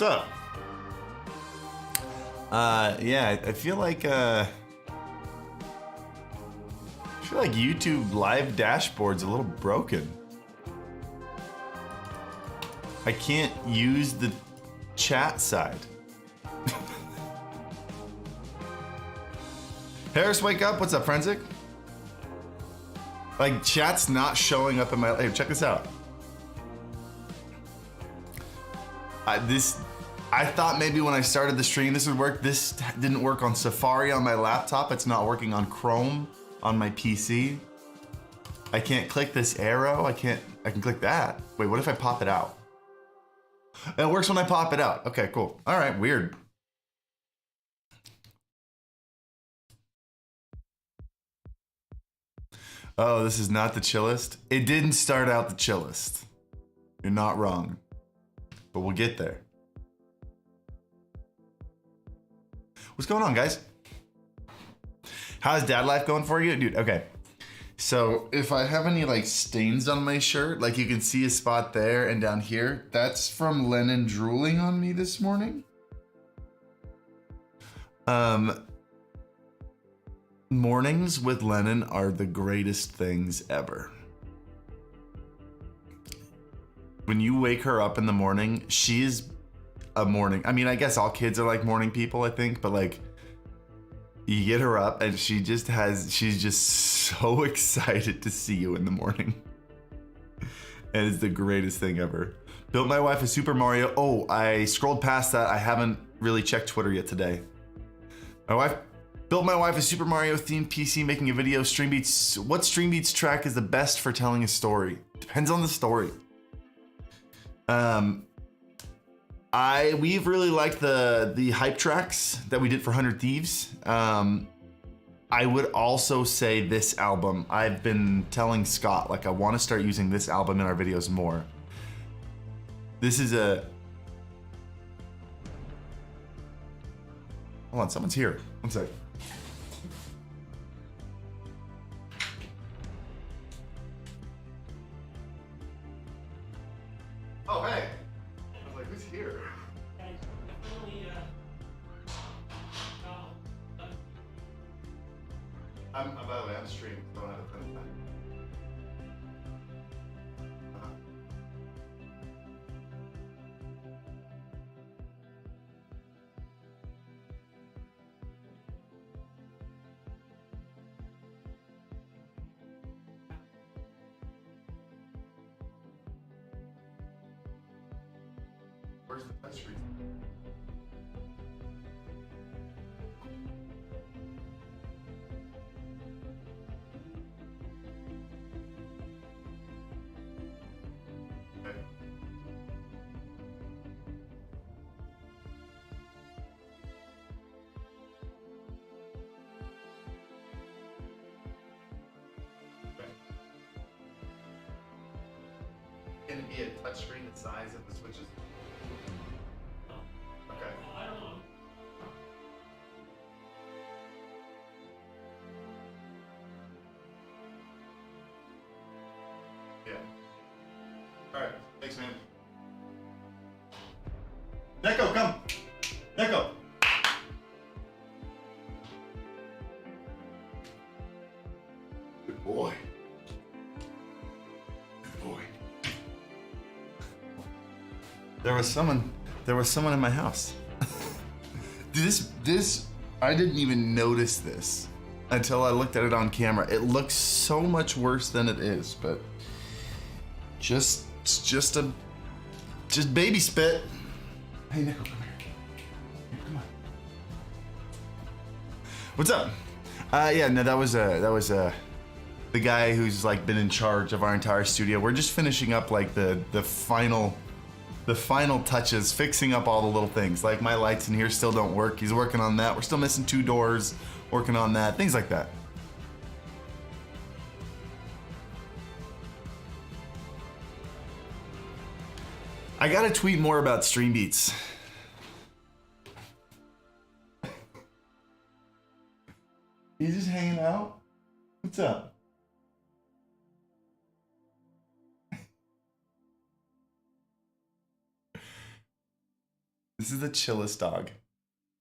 up? Yeah, I feel like YouTube live dashboard's a little broken. I can't use the chat side. Harris, wake up. What's up, Forensic? Like, chat's not showing up in my... Hey, check this out. I thought maybe when I started the stream this would work. This didn't work on Safari on my laptop. It's not working on Chrome on my PC. I can't click this arrow. I can click that. Wait, what if I pop it out? It works when I pop it out. Okay, cool. All right, weird. Oh, this is not the chillest. It didn't start out the chillest. You're not wrong, but we'll get there. What's going on, guys? How's dad life going for you? Dude, okay. So if I have any like stains on my shirt, like you can see a spot there and down here, that's from Lennon drooling on me this morning. Mornings with Lennon are the greatest things ever. When you wake her up in the morning, she's a morning. I mean, I guess all kids are like morning people, I think, but like you get her up and she's just so excited to see you in the morning. And it's the greatest thing ever. Built my wife a Super Mario. Oh, I scrolled past that. I haven't really checked Twitter yet today. Built my wife a Super Mario themed PC making a video. Streambeats. What Streambeats track is the best for telling a story? Depends on the story. We've really liked the hype tracks that we did for 100 Thieves. I would also say this album. I've been telling Scott, like, I want to start using this album in our videos more. This is a... Hold on, someone's here. One sec. Oh, hey. I was like, who's here? By the way, I'm streaming. Don't have a ton of time. Where's the touchscreen? Can it be a touchscreen the size of the switches? Okay. I don't know. Yeah. All right. Thanks, man. Neko, come. Neko. Good boy. Good boy. There was someone in my house. This, I didn't even notice this until I looked at it on camera. It looks so much worse than it is, but just baby spit. Hey, Nico, come here. Come on. What's up? Yeah, no, that was the guy who's like been in charge of our entire studio. We're just finishing up like the final touches, fixing up all the little things. Like my lights in here still don't work. He's working on that. We're still missing 2 doors, working on that, things like that. I gotta tweet more about Streambeats. He's just hanging out? What's up? This is the chillest dog.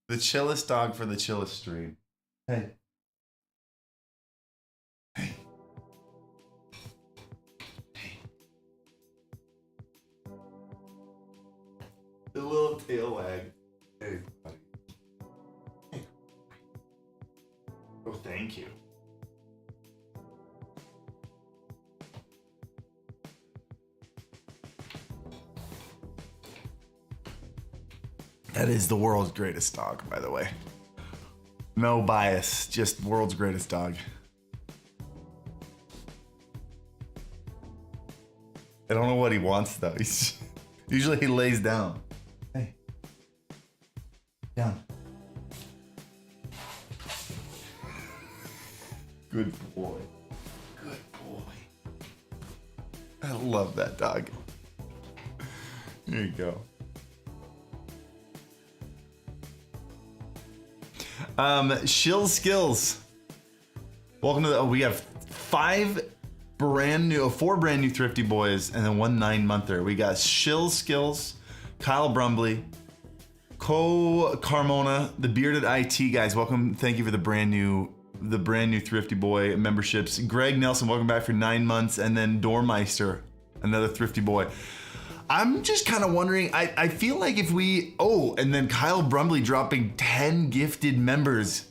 The chillest dog for the chillest stream. Hey. Hey. Hey. The little tail wag. Hey, buddy. Hey. Oh, thank you. That is the world's greatest dog, by the way. No bias, just world's greatest dog. I don't know what he wants though. Usually he lays down. Hey. Down. Good boy. Good boy. I love that dog. There you go. Shill Skills. Welcome to the, we have four brand new thrifty boys and then one 9-monther. We got Shill Skills, Kyle Brumbley, Carmona, the bearded IT guys. Welcome. Thank you for the brand new thrifty boy memberships. Greg Nelson, welcome back for 9 months. And then Dormeister, another thrifty boy. I'm just kind of wondering, I feel like if we, and then Kyle Brumbley dropping 10 gifted members.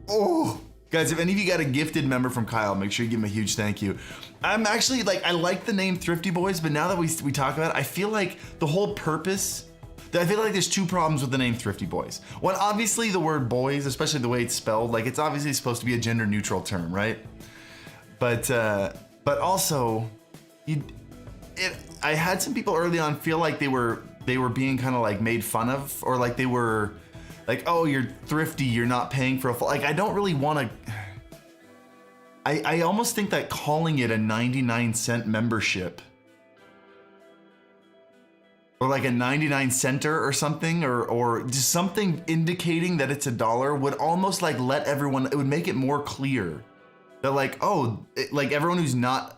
Oh, guys, if any of you got a gifted member from Kyle, make sure you give him a huge thank you. I'm actually like, I like the name Thrifty Boys, but now that we talk about it, I feel like the whole purpose, I feel like there's two problems with the name Thrifty Boys. One, obviously the word boys, especially the way it's spelled, like it's obviously supposed to be a gender neutral term, right? But also, I had some people early on feel like they were being kind of like made fun of, or like they were like, oh, you're thrifty, you're not paying for a full, like I don't really want to, I almost think that calling it a 99-cent membership or like a 99-center or something, or just something indicating that it's $1 would almost like let everyone, it would make it more clear that like, like everyone who's not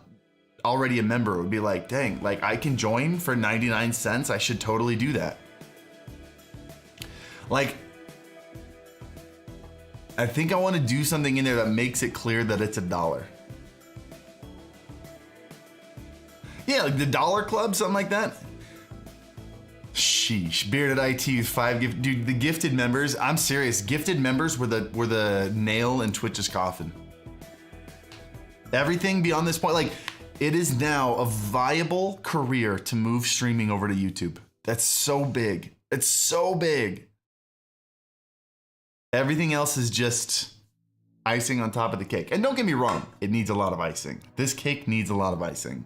already a member would be like, dang, like I can join for 99 cents. I should totally do that. Like, I think I want to do something in there that makes it clear that it's $1. Yeah, like the Dollar Club, something like that. Sheesh, bearded IT 5 gift, dude. The gifted members, I'm serious. Gifted members were the nail in Twitch's coffin. Everything beyond this point, like, it is now a viable career to move streaming over to YouTube. That's so big. It's so big. Everything else is just icing on top of the cake. And don't get me wrong, it needs a lot of icing. This cake needs a lot of icing.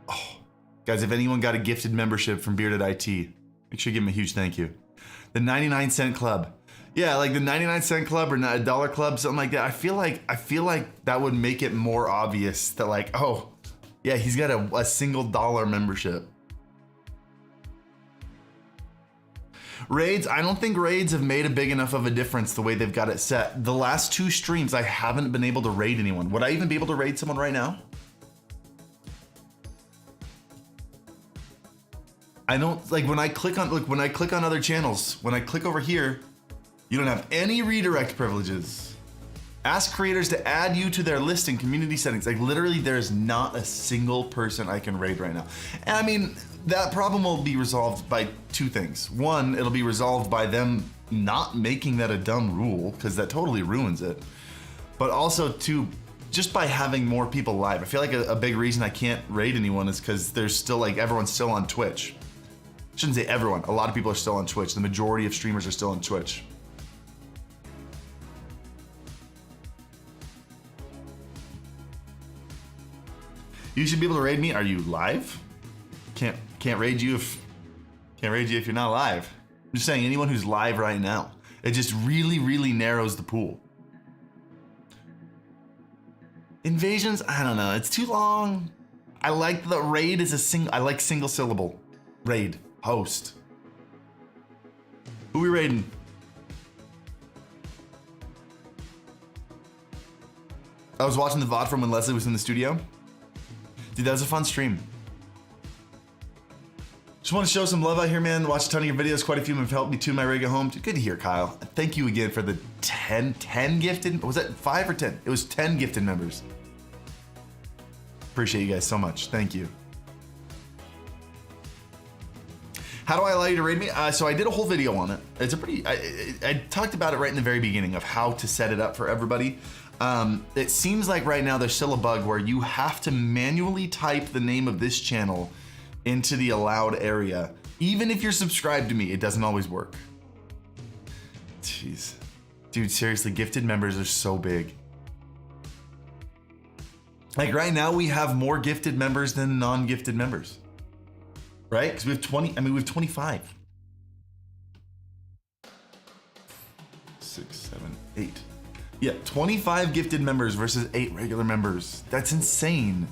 Oh, guys, if anyone got a gifted membership from Bearded IT, make sure you give them a huge thank you. The 99-cent club. Yeah, like the 99-cent club or $1 club, something like that. I feel like that would make it more obvious that like, oh, yeah, he's got a single dollar membership. Raids, I don't think raids have made a big enough of a difference the way they've got it set. The last 2 streams, I haven't been able to raid anyone. Would I even be able to raid someone right now? I don't, like when I click on other channels, when I click over here, you don't have any redirect privileges. Ask creators to add you to their list in community settings. Like literally there's not a single person I can raid right now. And I mean, that problem will be resolved by 2 things. One, it'll be resolved by them not making that a dumb rule, because that totally ruins it. But also 2, just by having more people live. I feel like a big reason I can't raid anyone is because there's still like, everyone's still on Twitch. I shouldn't say everyone, a lot of people are still on Twitch. The majority of streamers are still on Twitch. You should be able to raid me. Are you live? Can't raid you if you're not live. I'm just saying anyone who's live right now. It just really narrows the pool. Invasions, I don't know. It's too long. I like the raid is I like single syllable. Raid. Host. Who we raiding? I was watching the VOD from when Leslie was in the studio. Dude, that was a fun stream. Just want to show some love out here, man. Watch a ton of your videos. Quite a few have helped me tune my rig at home. Good to hear, Kyle. Thank you again for the 10 gifted. Was that 5 or 10? It was 10 gifted members. Appreciate you guys so much. Thank you. How do I allow you to raid me? So I did a whole video on it. It's a pretty, I talked about it right in the very beginning of how to set it up for everybody. It seems like right now there's still a bug where you have to manually type the name of this channel into the allowed area. Even if you're subscribed to me, it doesn't always work. Jeez. Dude, seriously, gifted members are so big. Like right now we have more gifted members than non-gifted members. Right? Because we have 20, I mean, we have 25. 6, 7, 8. Yeah, 25 gifted members versus 8 regular members. That's insane.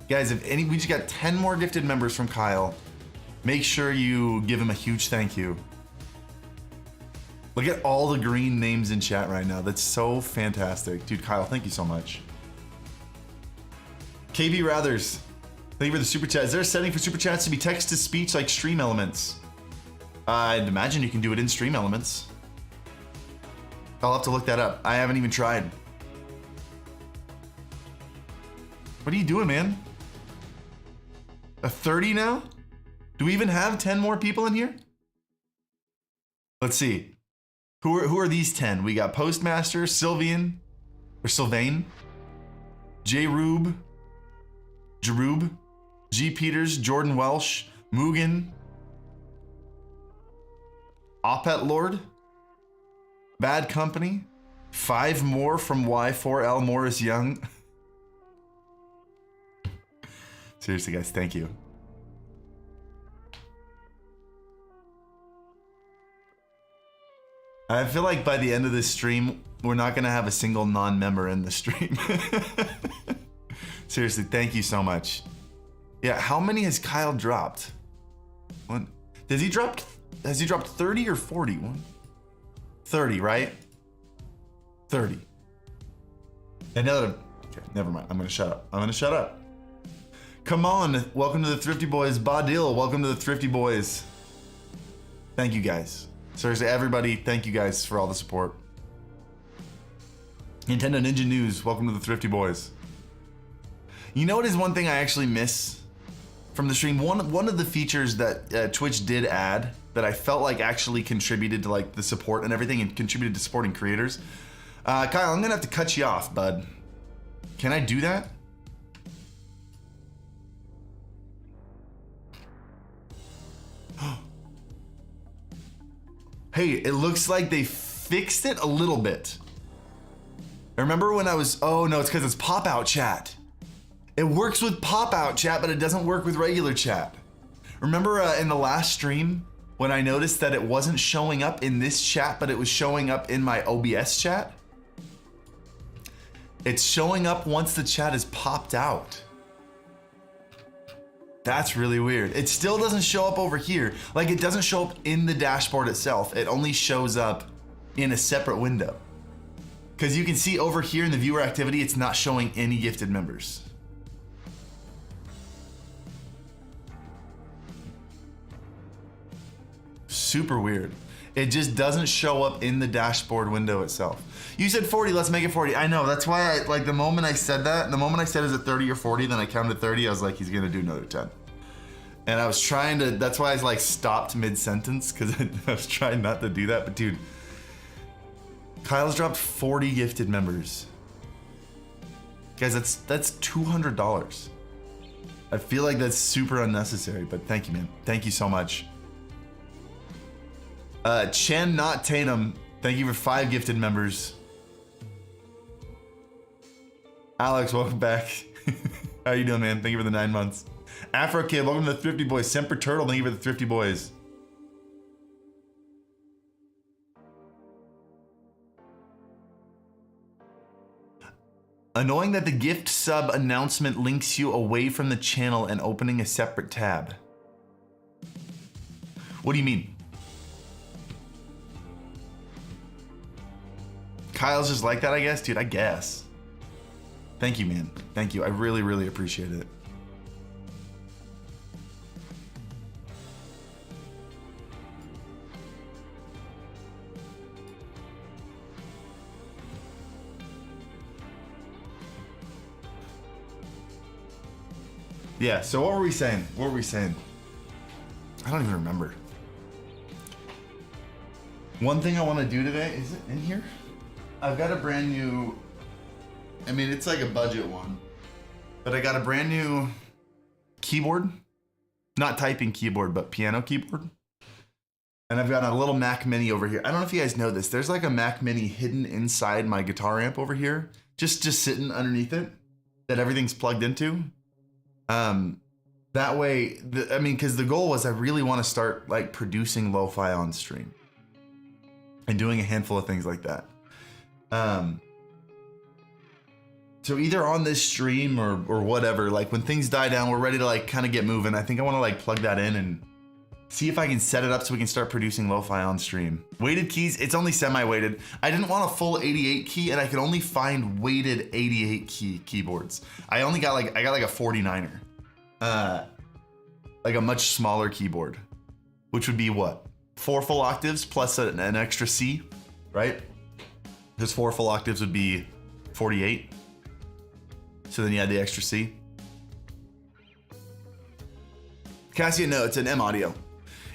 Guys, we just got 10 more gifted members from Kyle. Make sure you give him a huge thank you. Look at all the green names in chat right now. That's so fantastic. Dude, Kyle, thank you so much. KB Rathers, thank you for the super chat. Is there a setting for super chats to be text to speech like Stream Elements? I'd imagine you can do it in Stream Elements. I'll have to look that up. I haven't even tried. What are you doing, man? A 30 now? Do we even have 10 more people in here? Let's see. Who are these 10? We got Postmaster, Sylvain, J. Rube, Jerube, G. Peters, Jordan Welsh, Mugen, Opet Lord, Bad Company, 5 more from Y4L Morris Young. Seriously, guys, thank you. I feel like by the end of this stream, we're not gonna have a single non-member in the stream. Seriously, thank you so much. Yeah, how many has Kyle dropped? What? Has he dropped 30 or 40? 30, right? 30. And now that okay, never mind. I'm gonna shut up. Come on, welcome to the Thrifty Boys. Badil, welcome to the Thrifty Boys. Thank you guys. Seriously, everybody, thank you guys for all the support. Nintendo Ninja News, welcome to the Thrifty Boys. You know what is one thing I actually miss from the stream? One of the features that Twitch did add that I felt like actually contributed to like the support and everything and contributed to supporting creators. Kyle, I'm gonna have to cut you off, bud. Can I do that? Hey, it looks like they fixed it a little bit. I remember when I was, oh no, it's because it's pop-out chat. It works with pop-out chat, but it doesn't work with regular chat. Remember in the last stream when I noticed that it wasn't showing up in this chat, but it was showing up in my OBS chat? It's showing up once the chat is popped out. That's really weird. It still doesn't show up over here. Like it doesn't show up in the dashboard itself. It only shows up in a separate window. Because you can see over here in the viewer activity, it's not showing any gifted members. Super weird. It just doesn't show up in the dashboard window itself. You said 40, let's make it 40. I know, that's why the moment I said that, the moment I said is it 30 or 40, then I counted 30, I was like, he's gonna do another 10. And I was trying to, that's why I stopped mid-sentence, because I was trying not to do that, but dude, Kyle's dropped 40 gifted members. Guys, that's $200. I feel like that's super unnecessary, but thank you, man. Thank you so much. Chen Not Tatum, thank you for 5 gifted members. Alex, welcome back. How you doing, man? Thank you for the 9 months. Afro Kid, welcome to the Thrifty Boys. Semper Turtle, thank you for the Thrifty Boys. Annoying that the gift sub announcement links you away from the channel and opening a separate tab. What do you mean? Kyle's just like that, I guess? Dude, I guess. Thank you, man. Thank you. I really, really appreciate it. Yeah, so what were we saying? I don't even remember. One thing I want to do today, is it in here? I've got a brand new, I mean, it's like a budget one, but I got a brand new keyboard, not typing keyboard, but piano keyboard. And I've got a little Mac Mini over here. I don't know if you guys know this. There's like a Mac Mini hidden inside my guitar amp over here, just sitting underneath it that everything's plugged into. That way, I mean, because the goal was I really want to start like producing lo-fi on stream and doing a handful of things like that. So either on this stream or whatever, like when things die down, we're ready to like kind of get moving. I think I want to like plug that in and see if I can set it up so we can start producing lo-fi on stream. Weighted keys, it's only semi-weighted. I didn't want a full 88 key and I could only find weighted 88 key keyboards. I got like a 49er. Like a much smaller keyboard, which would be what? 4 full octaves plus an extra C, right? Because 4 full octaves would be 48. So then you add the extra C. Cassia, no, it's an M Audio.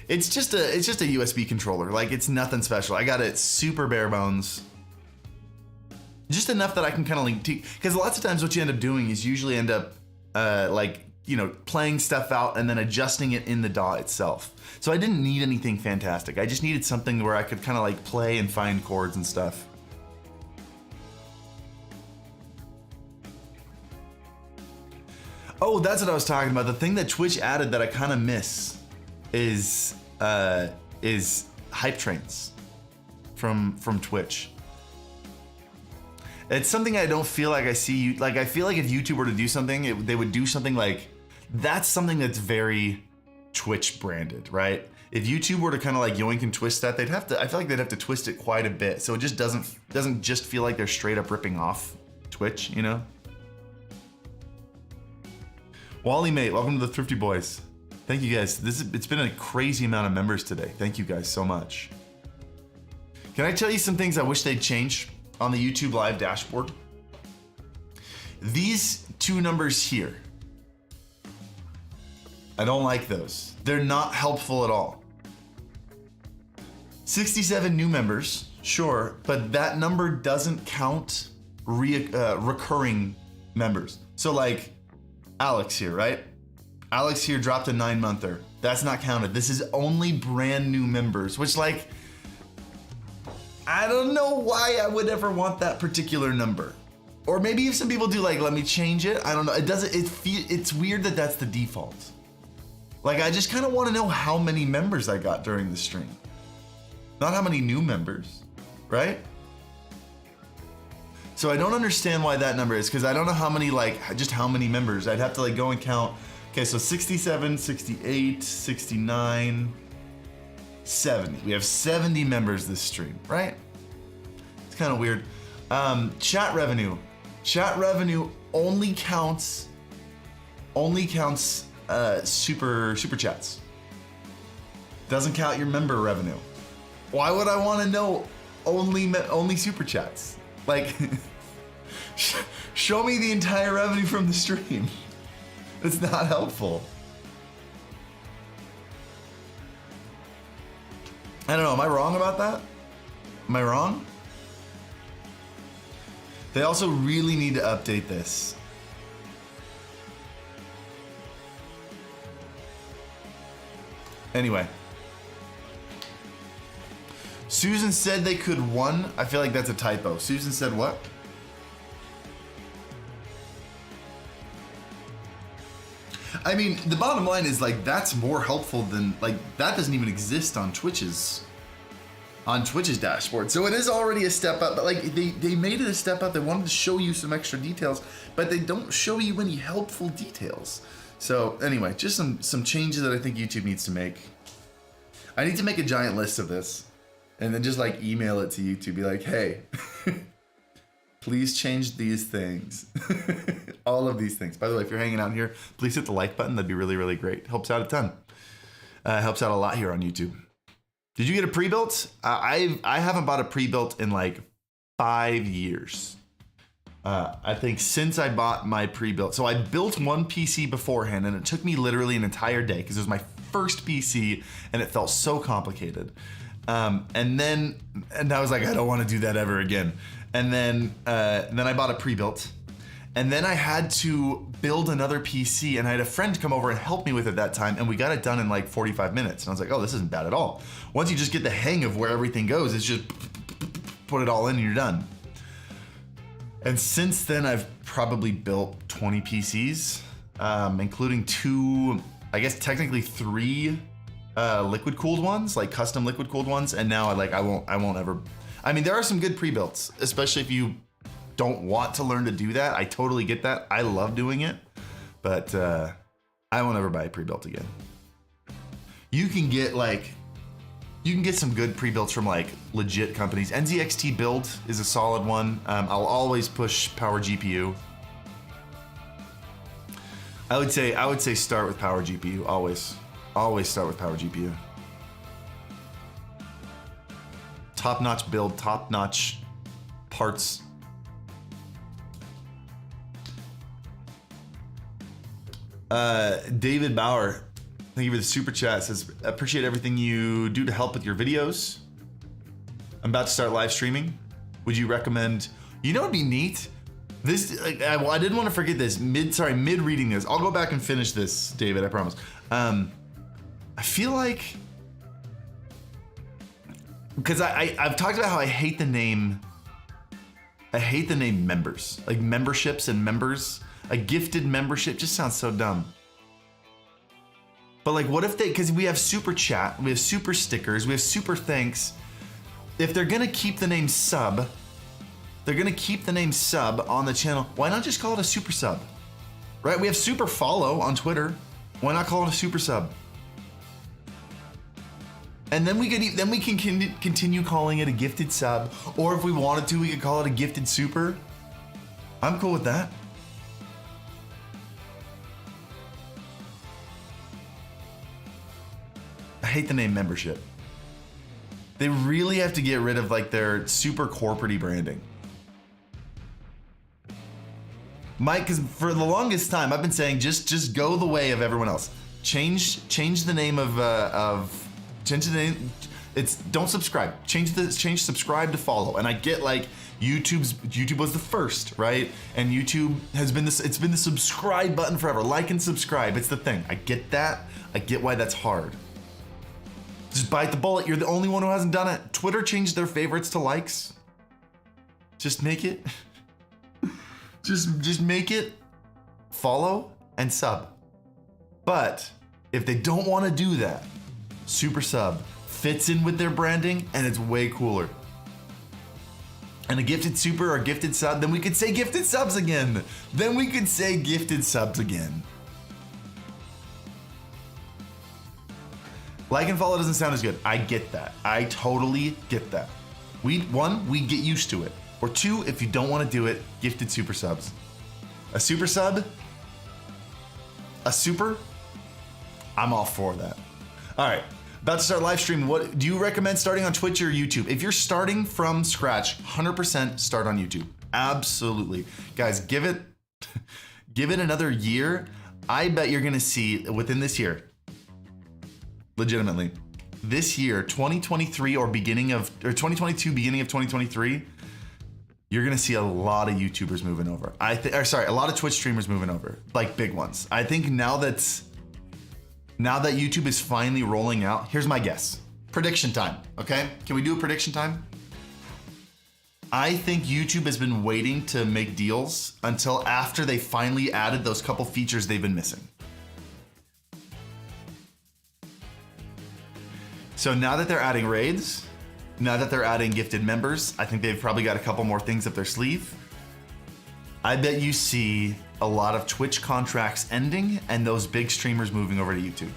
It's just a USB controller. Like it's nothing special. I got it super bare bones. Just enough that I can kind of link to, because lots of times what you end up doing is usually end up like, you know, playing stuff out and then adjusting it in the DAW itself. So I didn't need anything fantastic. I just needed something where I could kind of like play and find chords and stuff. Oh, that's what I was talking about. The thing that Twitch added that I kind of miss is hype trains from Twitch. It's something I don't feel like I see. Like I feel like if YouTube were to do something, they would do something like, that's something that's very Twitch branded, right? If YouTube were to kind of like yoink and twist that, I feel like they'd have to twist it quite a bit. So it just doesn't just feel like they're straight up ripping off Twitch, you know? Wally mate, welcome to the Thrifty Boys. Thank you guys. It's been a crazy amount of members today. Thank you guys so much. Can I tell you some things I wish they'd change on the YouTube Live dashboard? These 2 numbers here, I don't like those. They're not helpful at all. 67 new members, sure, but that number doesn't count recurring members. So like Alex here, right? Alex here dropped a 9-monther. That's not counted. This is only brand new members, which like, I don't know why I would ever want that particular number. Or maybe if some people do like, let me change it. I don't know. It's weird that that's the default. Like, I just kind of want to know how many members I got during the stream. Not how many new members, right? So I don't understand why that number is, because I don't know how many, like, just how many members. I'd have to like go and count. Okay, so 67, 68, 69, 70. We have 70 members this stream, right? It's kind of weird. Chat revenue. Chat revenue only counts super chats. Doesn't count your member revenue. Why would I want to know only super chats? Like, show me the entire revenue from the stream. It's not helpful. I don't know, am I wrong about that? Am I wrong? They also really need to update this. Anyway. Susan said they could one. I feel like that's a typo. Susan said what? I mean, the bottom line is like, that's more helpful than, like, that doesn't even exist on Twitch's dashboard. So it is already a step up, but like they made it a step up. They wanted to show you some extra details, but they don't show you any helpful details. So anyway, just some changes that I think YouTube needs to make. I need to make a giant list of this and then just like email it to YouTube. Be like, hey, please change these things. All of these things. By the way, if you're hanging out here, please hit the like button. That'd be really, really great. Helps out a ton. Helps out a lot here on YouTube. Did you get a pre-built? I haven't bought a pre-built in like 5 years. I think since I bought my pre-built, so I built one PC beforehand and it took me literally an entire day because it was my first PC and it felt so complicated. And I was like, I don't want to do that ever again. And then I bought a pre-built, and then I had to build another PC, and I had a friend come over and help me with it that time, and we got it done in like 45 minutes. And I was like, oh, this isn't bad at all. Once you just get the hang of where everything goes, it's just put it all in and you're done. And since then, I've probably built 20 PCs, including 2, I guess technically 3 liquid cooled ones, like custom liquid cooled ones. And now I won't ever, I mean, there are some good pre-builts, especially if you don't want to learn to do that. I totally get that. I love doing it, but I won't ever buy a pre-built again. You can get some good pre-builts from like legit companies. NZXT Build is a solid one. I'll always push Power GPU. I would say start with Power GPU. Always start with Power GPU. Top-notch build, top-notch parts. David Bauer, thank you for the super chat. Says, appreciate everything you do to help with your videos. I'm about to start live streaming. Would you recommend? You know, it'd be neat. This, I didn't want to forget this. Mid reading this, I'll go back and finish this, David. I promise. I feel like, because I've talked about how I hate the name. I hate the name members, like memberships and members. A gifted membership just sounds so dumb. But like, what if because we have super chat, we have super stickers, we have super thanks. If they're gonna keep the name sub, on the channel, why not just call it a super sub? Right? We have super follow on Twitter. Why not call it a super sub? And then we can continue calling it a gifted sub, or if we wanted to, we could call it a gifted super. I'm cool with that. I hate the name membership. They really have to get rid of like their super corporate-y branding. Mike, because for the longest time I've been saying just go the way of everyone else. Change the name change the name. It's don't subscribe. Change subscribe to follow. And I get like YouTube was the first, right? And YouTube has been it's been the subscribe button forever. Like and subscribe. It's the thing. I get that. I get why that's hard. Just bite the bullet. You're the only one who hasn't done it. Twitter changed their favorites to likes. Just make it. just make it follow and sub. But if they don't want to do that, super sub fits in with their branding and it's way cooler. And a gifted super or gifted sub, then we could say gifted subs again. Like and follow doesn't sound as good. I get that. I totally get that. We get used to it. Or 2, if you don't want to do it, gifted super subs. A super sub? A super? I'm all for that. All right, about to start live streaming. What do you recommend starting on Twitch or YouTube? If you're starting from scratch, 100% start on YouTube. Absolutely. Guys, give it another year. I bet you're gonna see within this year, legitimately, this year, 2023 or 2022, beginning of 2023, you're gonna see a lot of YouTubers moving over. A lot of Twitch streamers moving over, like big ones. I think now that YouTube is finally rolling out, here's my guess. Prediction time, okay? Can we do a prediction time? I think YouTube has been waiting to make deals until after they finally added those couple features they've been missing. So now that they're adding raids, now that they're adding gifted members, I think they've probably got a couple more things up their sleeve. I bet you see a lot of Twitch contracts ending and those big streamers moving over to YouTube.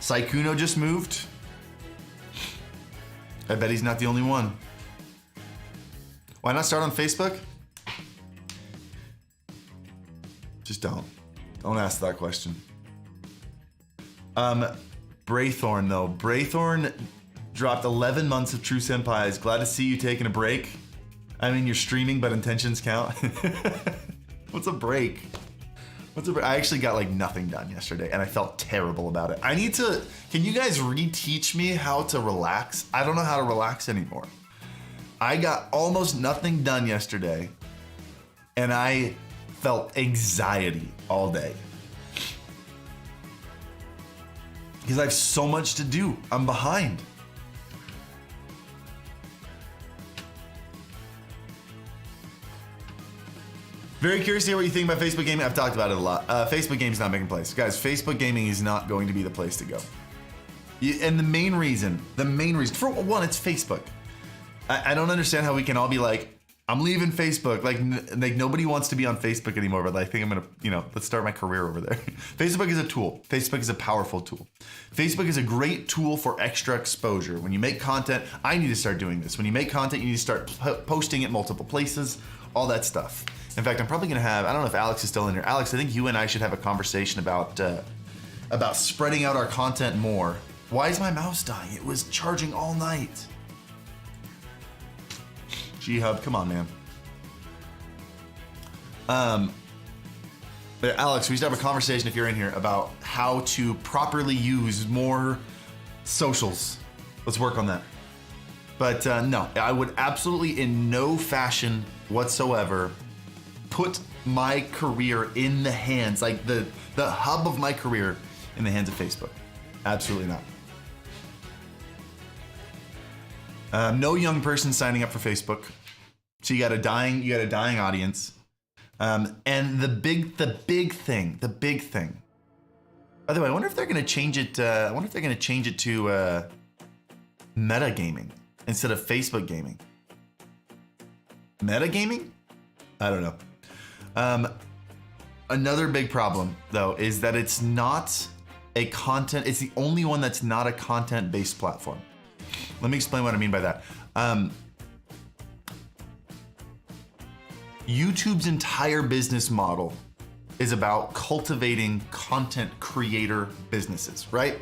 Saikuno just moved. I bet he's not the only one. Why not start on Facebook? Just don't. Don't ask that question. Braythorn though. Braythorn dropped 11 months of True Senpais. Glad to see you taking a break. I mean, you're streaming, but intentions count. What's a break? I actually got like nothing done yesterday and I felt terrible about it. Can you guys reteach me how to relax? I don't know how to relax anymore. I got almost nothing done yesterday and I felt anxiety all day. Because I have so much to do. I'm behind. Very curious to hear what you think about Facebook gaming. I've talked about it a lot. Facebook gaming is not making place. Guys, Facebook gaming is not going to be the place to go. And the main reason, for one, it's Facebook. I don't understand how we can all be like, I'm leaving Facebook. Like nobody wants to be on Facebook anymore, but I think I'm gonna, let's start my career over there. Facebook is a tool. Facebook is a powerful tool. Facebook is a great tool for extra exposure. When you make content, I need to start doing this. When you make content, you need to start posting it multiple places, all that stuff. In fact, I'm probably gonna have, I don't know if Alex is still in here. Alex, I think you and I should have a conversation about spreading out our content more. Why is my mouse dying? It was charging all night. G-Hub, come on, man. But Alex, we should have a conversation if you're in here about how to properly use more socials. Let's work on that. But no, I would absolutely in no fashion whatsoever put my career in the hands, like the hub of my career in the hands of Facebook. Absolutely not. No young person signing up for Facebook. So you got a dying audience. And the big thing. By the way, I wonder if they're gonna change it. I wonder if they're gonna change it to meta gaming instead of Facebook gaming. Meta gaming? I don't know. Another big problem though is that it's not a content. It's the only one that's not a content-based platform. Let me explain what I mean by that. YouTube's entire business model is about cultivating content creator businesses, right?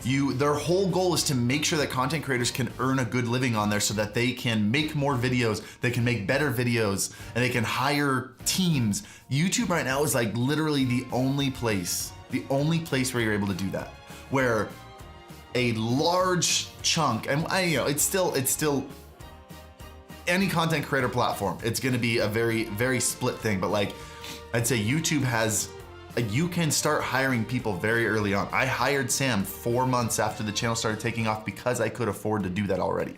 Their whole goal is to make sure that content creators can earn a good living on there so that they can make more videos, they can make better videos, and they can hire teams. YouTube right now is like literally the only place where you're able to do that, where a large chunk, and it's still any content creator platform, it's gonna be a very, very split thing, but like, I'd say YouTube has, you can start hiring people very early on. I hired Sam 4 months after the channel started taking off because I could afford to do that already.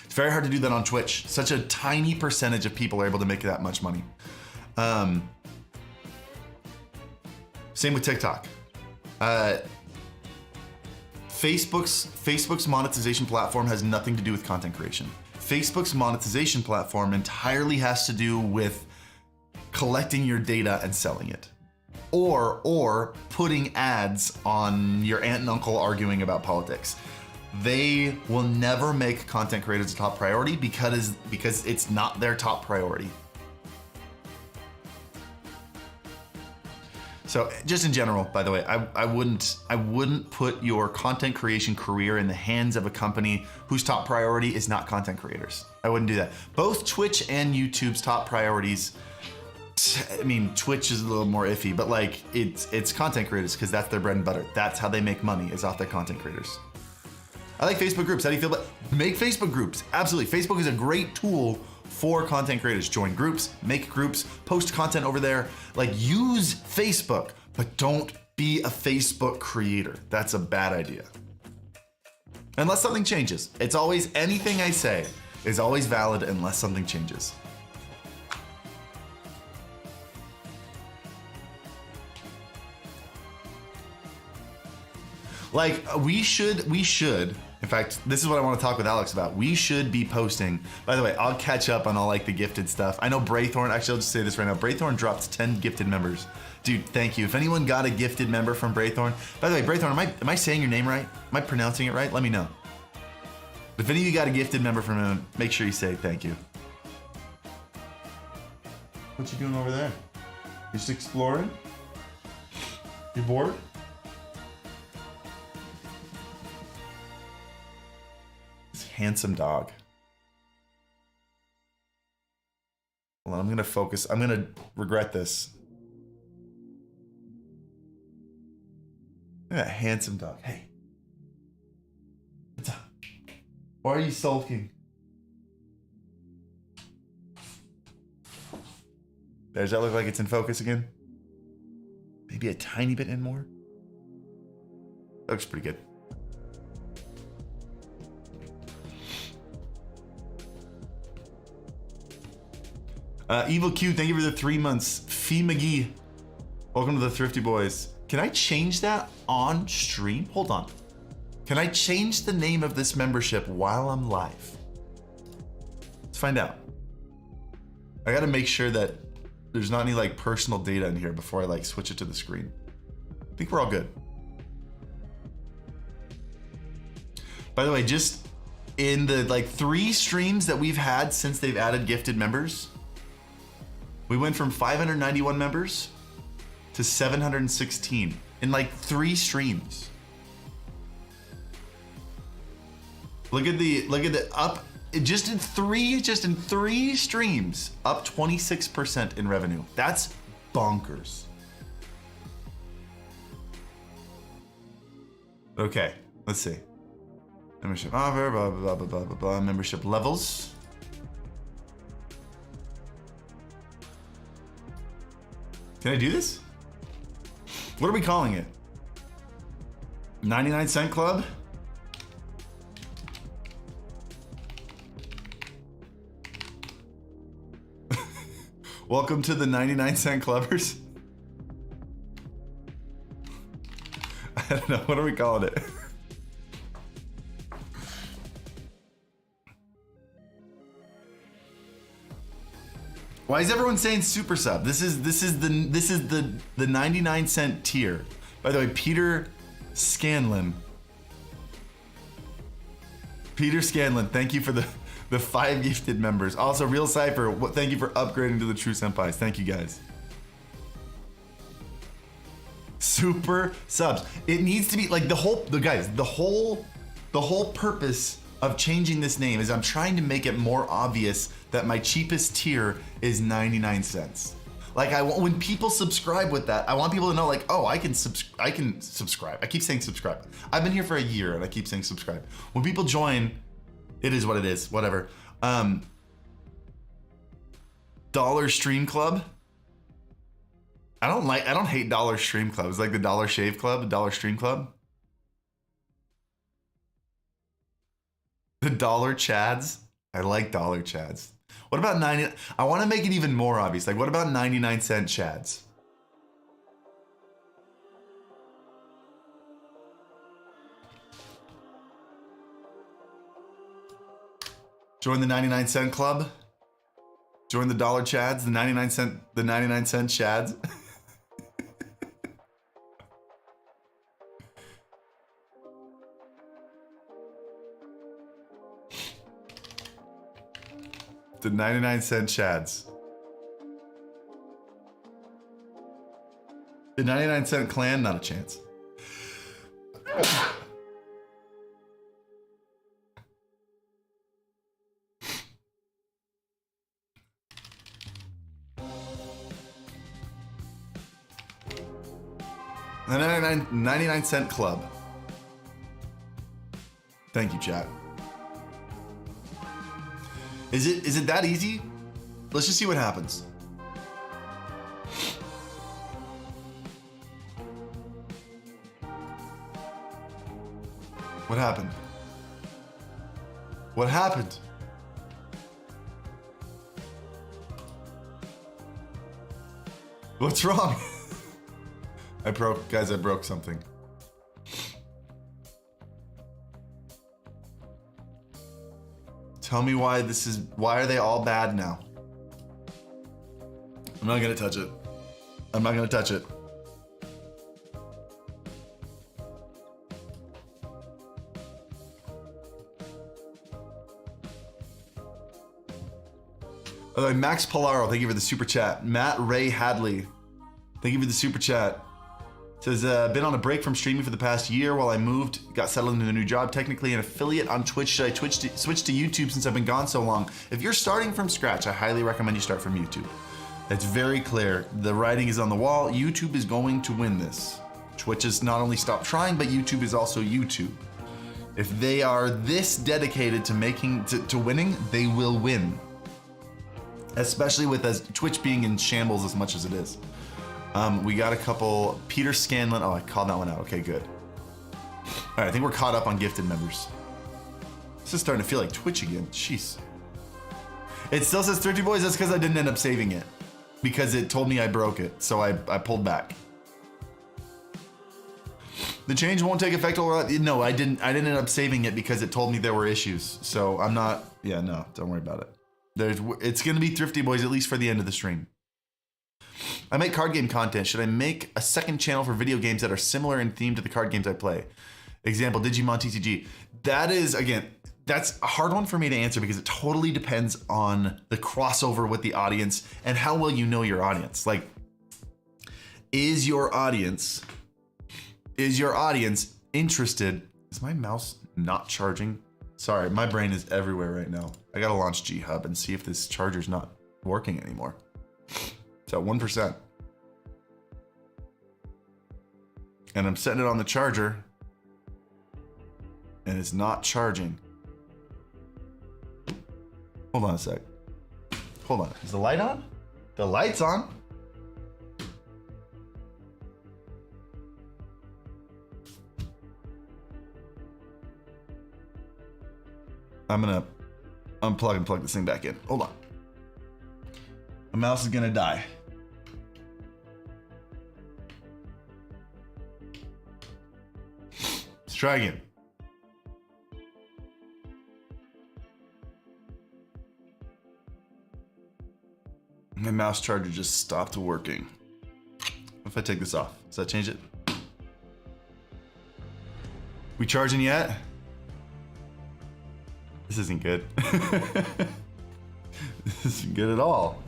It's very hard to do that on Twitch. Such a tiny percentage of people are able to make that much money. Same with TikTok. Facebook's monetization platform has nothing to do with content creation. Facebook's monetization platform entirely has to do with collecting your data and selling it. Or putting ads on your aunt and uncle arguing about politics. They will never make content creators a top priority because it's not their top priority. So just in general, by the way, I wouldn't put your content creation career in the hands of a company whose top priority is not content creators. I wouldn't do that. Both Twitch and YouTube's top priorities, I mean, Twitch is a little more iffy, but like it's content creators because that's their bread and butter. That's how they make money, is off their content creators. I like Facebook groups. How do you feel about make Facebook groups? Absolutely. Facebook is a great tool for content creators. Join groups, make groups, post content over there. Like use Facebook, but don't be a Facebook creator. That's a bad idea. Unless something changes. It's always, anything I say is always valid unless something changes. Like we should, in fact, this is what I want to talk with Alex about. We should be posting, by the way, I'll catch up on all like the gifted stuff. I know Braythorn, actually I'll just say this right now. Braythorn dropped 10 gifted members. Dude, thank you. If anyone got a gifted member from Braythorn, by the way, Braythorn, am I saying your name right? Am I pronouncing it right? Let me know. If any of you got a gifted member from him, make sure you say thank you. What you doing over there? You just exploring? You bored? handsome dog. Hold on, I'm gonna focus. I'm gonna regret this. Look at that handsome dog. Hey. What's up? Why are you sulking? Does that look like it's in focus again? Maybe a tiny bit in more? That looks pretty good. Evil Q, thank you for the 3 months. Fee McGee, welcome to the Thrifty Boys. Can I change that on stream? Hold on. Can I change the name of this membership while I'm live? Let's find out. I gotta make sure that there's not any like personal data in here before I like switch it to the screen. I think we're all good. By the way, just in the like 3 streams that we've had since they've added gifted members, we went from 591 members to 716 in like 3 streams. Look at the up just in three streams, up 26% in revenue. That's bonkers. Okay, let's see. Membership offer, blah blah blah blah blah blah. Membership levels. Can I do this? What are we calling it? 99-cent club? Welcome to the 99-cent clubbers. I don't know, what are we calling it? Why is everyone saying super sub? This is the 99-cent tier. By the way, Peter Scanlon, thank you for the 5 gifted members. Also, Real Cypher, thank you for upgrading to the True Senpais. Thank you guys. Super subs. It needs to be like the whole purpose of changing this name is I'm trying to make it more obvious that my cheapest tier is 99 cents. Like when people subscribe with that, I want people to know like, oh, I can subscribe. I keep saying subscribe. I've been here for a year and I keep saying subscribe. When people join, it is what it is, whatever. Dollar Stream Club. I don't hate Dollar Stream Club. It's like the Dollar Shave Club, the Dollar Stream Club. The Dollar Chads. I like Dollar Chads. What about 90? I want to make it even more obvious. Like, what about 99-cent Chads? Join the 99-cent club. Join the Dollar Chads. The 99-cent Chads. The 99-cent Chads. The 99-cent clan, not a chance. The 99-cent club. Thank you, chat. Is it that easy? Let's just see what happens. What happened? What happened? What's wrong? I broke something. Tell me why are they all bad now? I'm not gonna touch it. I'm not gonna touch it. Max Polaro, thank you for the super chat. Matt Ray Hadley, thank you for the super chat. Says, been on a break from streaming for the past year while I moved, got settled into a new job, technically an affiliate on Twitch. Should I switch to YouTube since I've been gone so long? If you're starting from scratch, I highly recommend you start from YouTube. It's very clear. The writing is on the wall. YouTube is going to win this. Twitch has not only stopped trying, but YouTube is also YouTube. If they are this dedicated to winning, they will win. Especially with Twitch being in shambles as much as it is. We got a couple. Peter Scanlon. Oh, I called that one out. Okay, good. All right, I think we're caught up on gifted members. This is starting to feel like Twitch again. Jeez. It still says Thrifty Boys. That's because I didn't end up saving it. Because it told me I broke it. So I pulled back. The change won't take effect till... No, I didn't end up saving it because it told me there were issues. So I'm not... Yeah, no, don't worry about it. It's going to be Thrifty Boys at least for the end of the stream. I make card game content. Should I make a second channel for video games that are similar in theme to the card games I play? Example, Digimon TCG. That is, again, that's a hard one for me to answer because it totally depends on the crossover with the audience and how well you know your audience. Like, is your audience interested? Is my mouse not charging? Sorry, my brain is everywhere right now. I gotta launch G Hub and see if this charger's not working anymore. It's at 1%. And I'm setting it on the charger and it's not charging. Hold on a sec. Hold on. Is the light on? The light's on. I'm gonna unplug and plug this thing back in. Hold on. My mouse is gonna die. Let's try again. My mouse charger just stopped working. What if I take this off? Does that change it? We charging yet? This isn't good. This isn't good at all.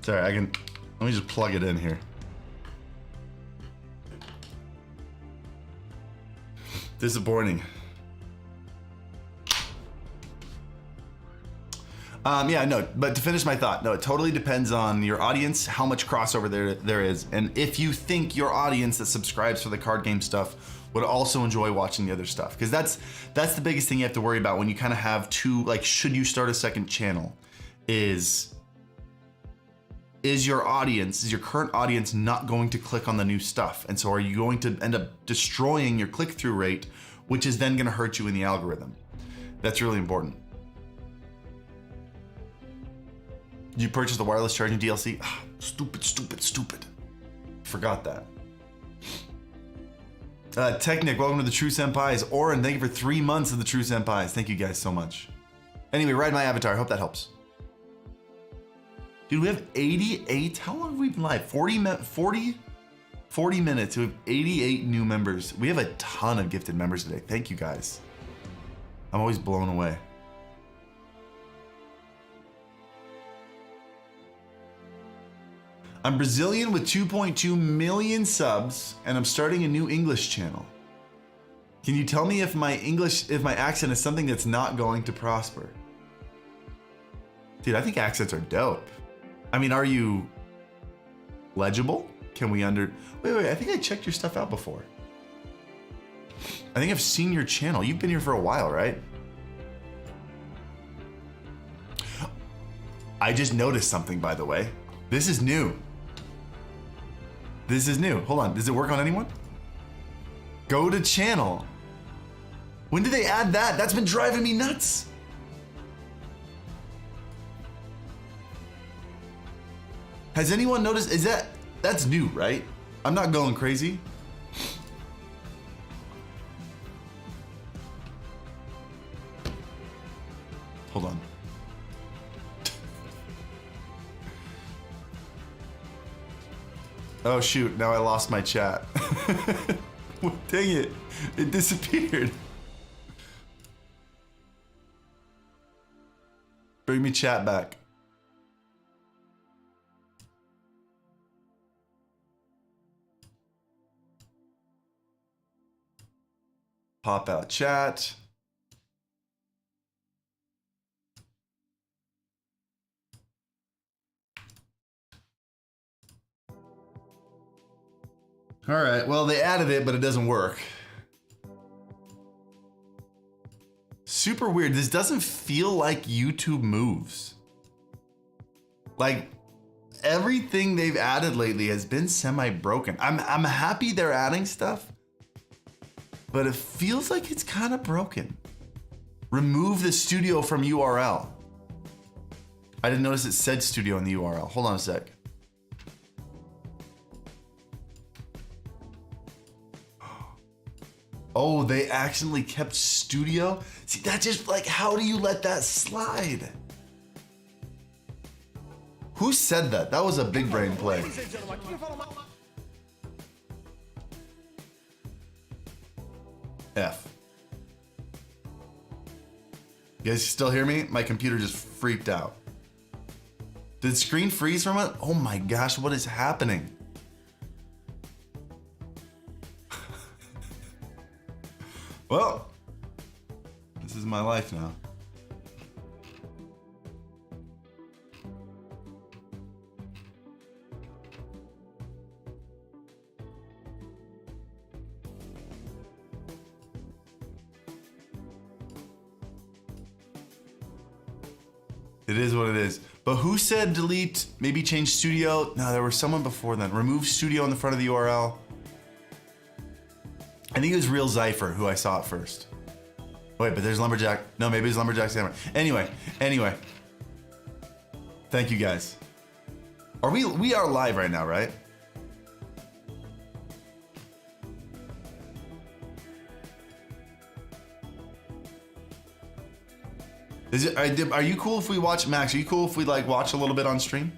Sorry, let me just plug it in here. Disappointing. Yeah, no, but to finish my thought, no, it totally depends on your audience, how much crossover there is, and if you think your audience that subscribes for the card game stuff would also enjoy watching the other stuff. Because that's the biggest thing you have to worry about when you kind of have two, like, should you start a second channel, is your current audience not going to click on the new stuff? And so are you going to end up destroying your click-through rate, which is then gonna hurt you in the algorithm? That's really important. Did you purchase the wireless charging DLC? Ah, stupid. Forgot that. Technic, welcome to the True Senpais. Oren, thank you for 3 months of the True Senpais. Thank you guys so much. Anyway, ride my avatar. I hope that helps. Dude, we have 88. How long have we been live? 40 minutes. We have 88 new members. We have a ton of gifted members today. Thank you guys. I'm always blown away. I'm Brazilian with 2.2 million subs, and I'm starting a new English channel. Can you tell me if my accent is something that's not going to prosper? Dude, I think accents are dope. I mean, are you legible? Can we wait, I think I checked your stuff out before. I think I've seen your channel. You've been here for a while, right? I just noticed something, by the way. This is new. This is new. Hold on, does it work on anyone? Go to channel. When did they add that? That's been driving me nuts. Has anyone noticed, that's new, right? I'm not going crazy. Hold on. Oh shoot, now I lost my chat. Dang it, it disappeared. Bring me chat back. Pop out chat. All right, well, they added it, but it doesn't work. Super weird. This doesn't feel like YouTube moves. Like, everything they've added lately has been semi-broken. I'm happy they're adding stuff, but it feels like it's kind of broken. Remove the studio from URL. I didn't notice it said studio in the URL. Hold on a sec. Oh, they accidentally kept studio? See, that just like, how do you let that slide? Who said that? That was a big brain play. F. You guys still hear me? My computer just freaked out. Did screen freeze from it? Oh my gosh, what is happening? Well, this is my life now. It is what it is. But who said delete, maybe change studio? No, there was someone before then. Remove studio in the front of the URL. I think it was Real Zypher who I saw it first. Wait, but there's Lumberjack. No, maybe it's Lumberjack Samurai. Anyway. Thank you guys. We are live right now, right? Are you cool if we watch, Max? Are you cool if we like watch a little bit on stream?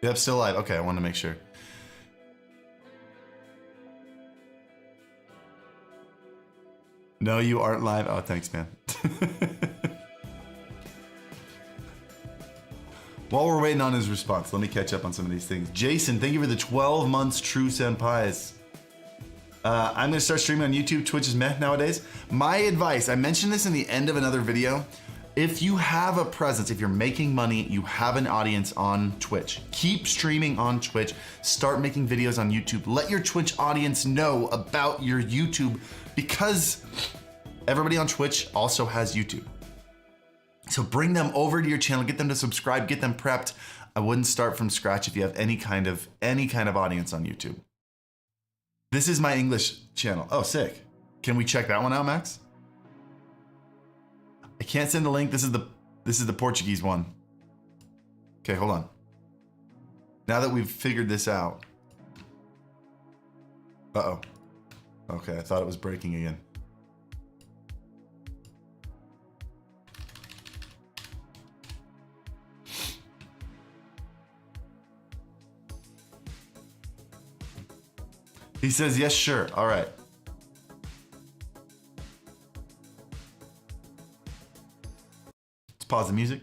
Yep, still live. Okay, I wanted to make sure. No, you aren't live. Oh, thanks, man. While we're waiting on his response, let me catch up on some of these things. Jason, thank you for the 12 months true senpais. I'm gonna start streaming on YouTube. Twitch is meh nowadays. My advice, I mentioned this in the end of another video. If you have a presence, if you're making money, you have an audience on Twitch, keep streaming on Twitch, start making videos on YouTube. Let your Twitch audience know about your YouTube because everybody on Twitch also has YouTube. So bring them over to your channel, get them to subscribe, get them prepped. I wouldn't start from scratch if you have any kind of audience on YouTube. This is my English channel. Oh, sick. Can we check that one out, Max? I can't send the link. This is the Portuguese one. Okay, hold on. Now that we've figured this out. Uh-oh. Okay, I thought it was breaking again. He says, yes, sure. All right. Let's pause the music.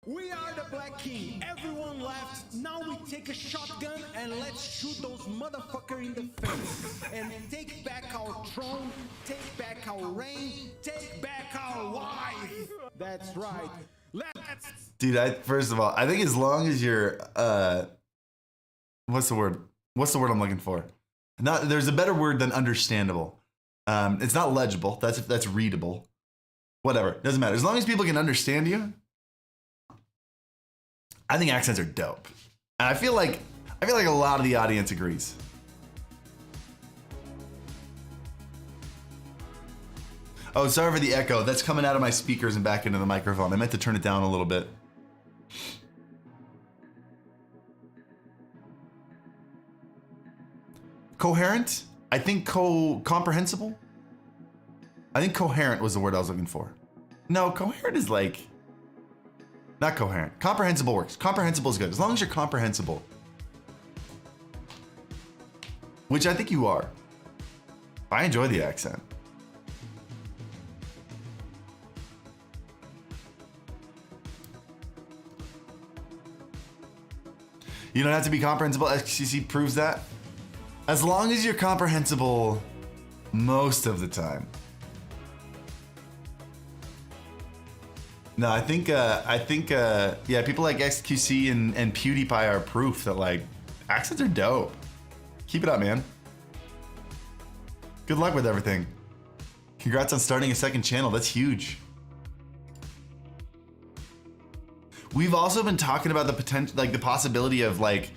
We are the Black King. Everyone left. Now we take a shotgun and let's shoot those motherfuckers in the face. And take back our throne, take back our reign, take back our wife. That's right. Let's... Dude, first of all, I think as long as you're, what's the word? What's the word I'm looking for? There's a better word than understandable. It's not legible. That's readable. Whatever. Doesn't matter. As long as people can understand you, I think accents are dope. And I feel like a lot of the audience agrees. Oh, sorry for the echo. That's coming out of my speakers and back into the microphone. I meant to turn it down a little bit. Coherent? I think comprehensible? I think coherent was the word I was looking for. No, coherent is like... Not coherent. Comprehensible works. Comprehensible is good. As long as you're comprehensible. Which I think you are. I enjoy the accent. You don't have to be comprehensible. XQC proves that. As long as you're comprehensible most of the time. No, I think, yeah, people like XQC and PewDiePie are proof that, like, accents are dope. Keep it up, man. Good luck with everything. Congrats on starting a second channel. That's huge. We've also been talking about the potential, like the possibility of like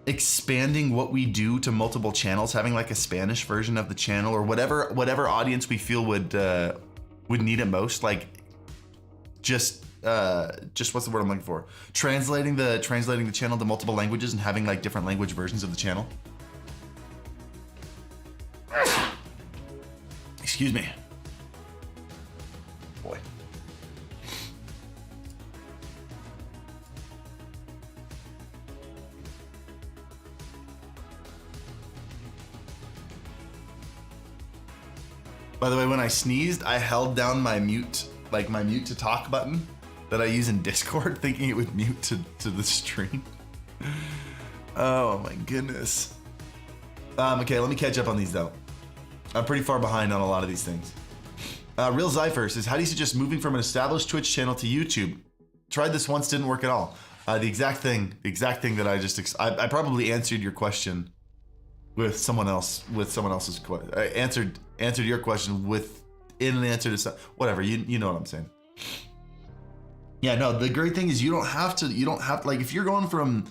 expanding what we do to multiple channels, having like a Spanish version of the channel or whatever audience we feel would need it most. Like just what's the word I'm looking for? Translating the channel to multiple languages and having like different language versions of the channel. Excuse me. Boy. By the way, when I sneezed, I held down my mute, like my mute to talk button that I use in Discord, thinking it would mute to the stream. Oh my goodness. Okay, let me catch up on these though. I'm pretty far behind on a lot of these things. Real Zypher says, how do you suggest moving from an established Twitch channel to YouTube? Tried this once, didn't work at all. The exact thing that I probably answered your question with someone else's question. I answered your question in an answer to whatever, you know what I'm saying. Yeah, no, the great thing is you don't have to, like if you're going from,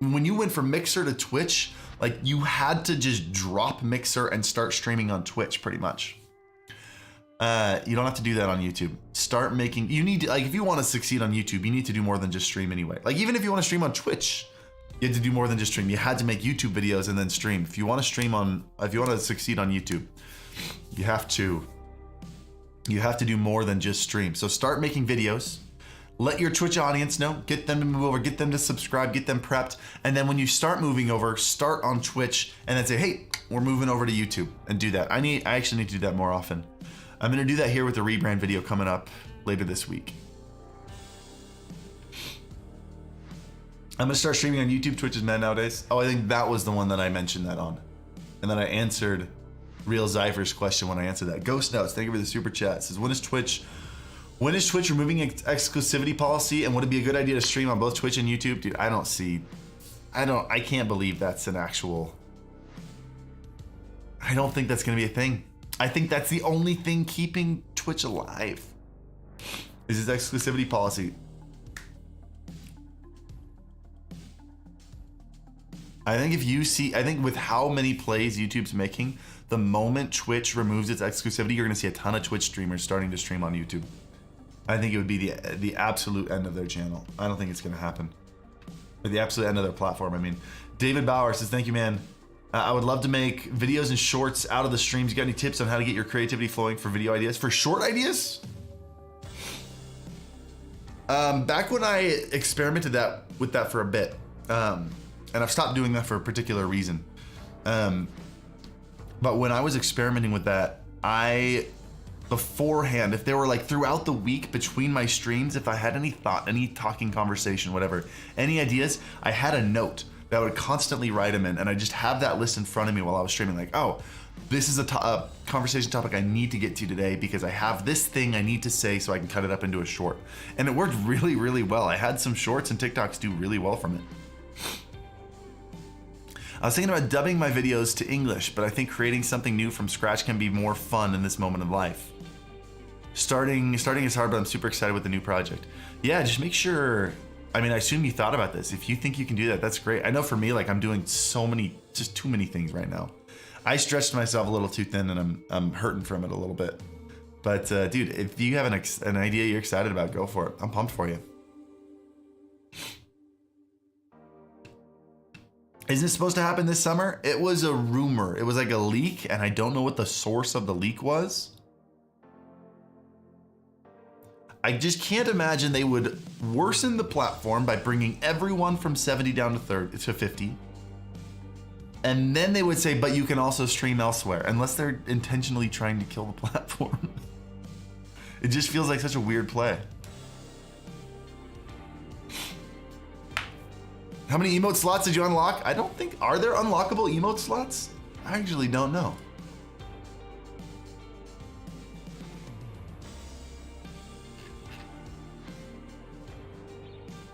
when you went from Mixer to Twitch, like you had to just drop Mixer and start streaming on Twitch pretty much. You don't have to do that on YouTube. Start making, you need to, like if you want to succeed on YouTube, you need to do more than just stream anyway. Like even if you want to stream on Twitch, you had to do more than just stream. You had to make YouTube videos and then stream. If you want to succeed on YouTube, you have to do more than just stream. So start making videos. Let your Twitch audience know, get them to move over, get them to subscribe, get them prepped. And then when you start moving over, start on Twitch and then say, hey, we're moving over to YouTube and do that. I actually need to do that more often. I'm gonna do that here with the rebrand video coming up later this week. I'm gonna start streaming on YouTube. Twitch is mad nowadays. Oh, I think that was the one that I mentioned that on. And then I answered Real Zypher's question when I answered that. Ghost Notes, thank you for the super chat. It says, when is Twitch removing exclusivity policy, and would it be a good idea to stream on both Twitch and YouTube? Dude, I can't believe that's an actual, I don't think that's gonna be a thing. I think that's the only thing keeping Twitch alive is its exclusivity policy. I think with how many plays YouTube's making, the moment Twitch removes its exclusivity, you're gonna see a ton of Twitch streamers starting to stream on YouTube. I think it would be the absolute end of their channel. I don't think it's gonna happen. Or the absolute end of their platform, I mean. David Bauer says, thank you, man. I would love to make videos and shorts out of the streams. You got any tips on how to get your creativity flowing for video ideas? For short ideas? Back when I experimented with that for a bit, and I've stopped doing that for a particular reason. But when I was experimenting with that, beforehand, if there were like throughout the week between my streams, if I had any thought, any talking conversation, whatever, any ideas, I had a note that I would constantly write them in, and I just have that list in front of me while I was streaming, like, oh, this is a conversation topic I need to get to today because I have this thing I need to say so I can cut it up into a short. And it worked really, really well. I had some shorts and TikToks do really well from it. I was thinking about dubbing my videos to English, but I think creating something new from scratch can be more fun in this moment of life. Starting is hard, but I'm super excited with the new project. Yeah, just make sure, I mean, I assume you thought about this. If you think you can do that, that's great. I know for me, like I'm doing just too many things right now. I stretched myself a little too thin and I'm hurting from it a little bit. But dude, if you have an idea you're excited about, go for it. I'm pumped for you. Isn't it supposed to happen this summer? It was a rumor. It was like a leak, and I don't know what the source of the leak was. I just can't imagine they would worsen the platform by bringing everyone from 70 down to 50. And then they would say, but you can also stream elsewhere, unless they're intentionally trying to kill the platform. It just feels like such a weird play. How many emote slots did you unlock? I don't think, are there unlockable emote slots? I actually don't know.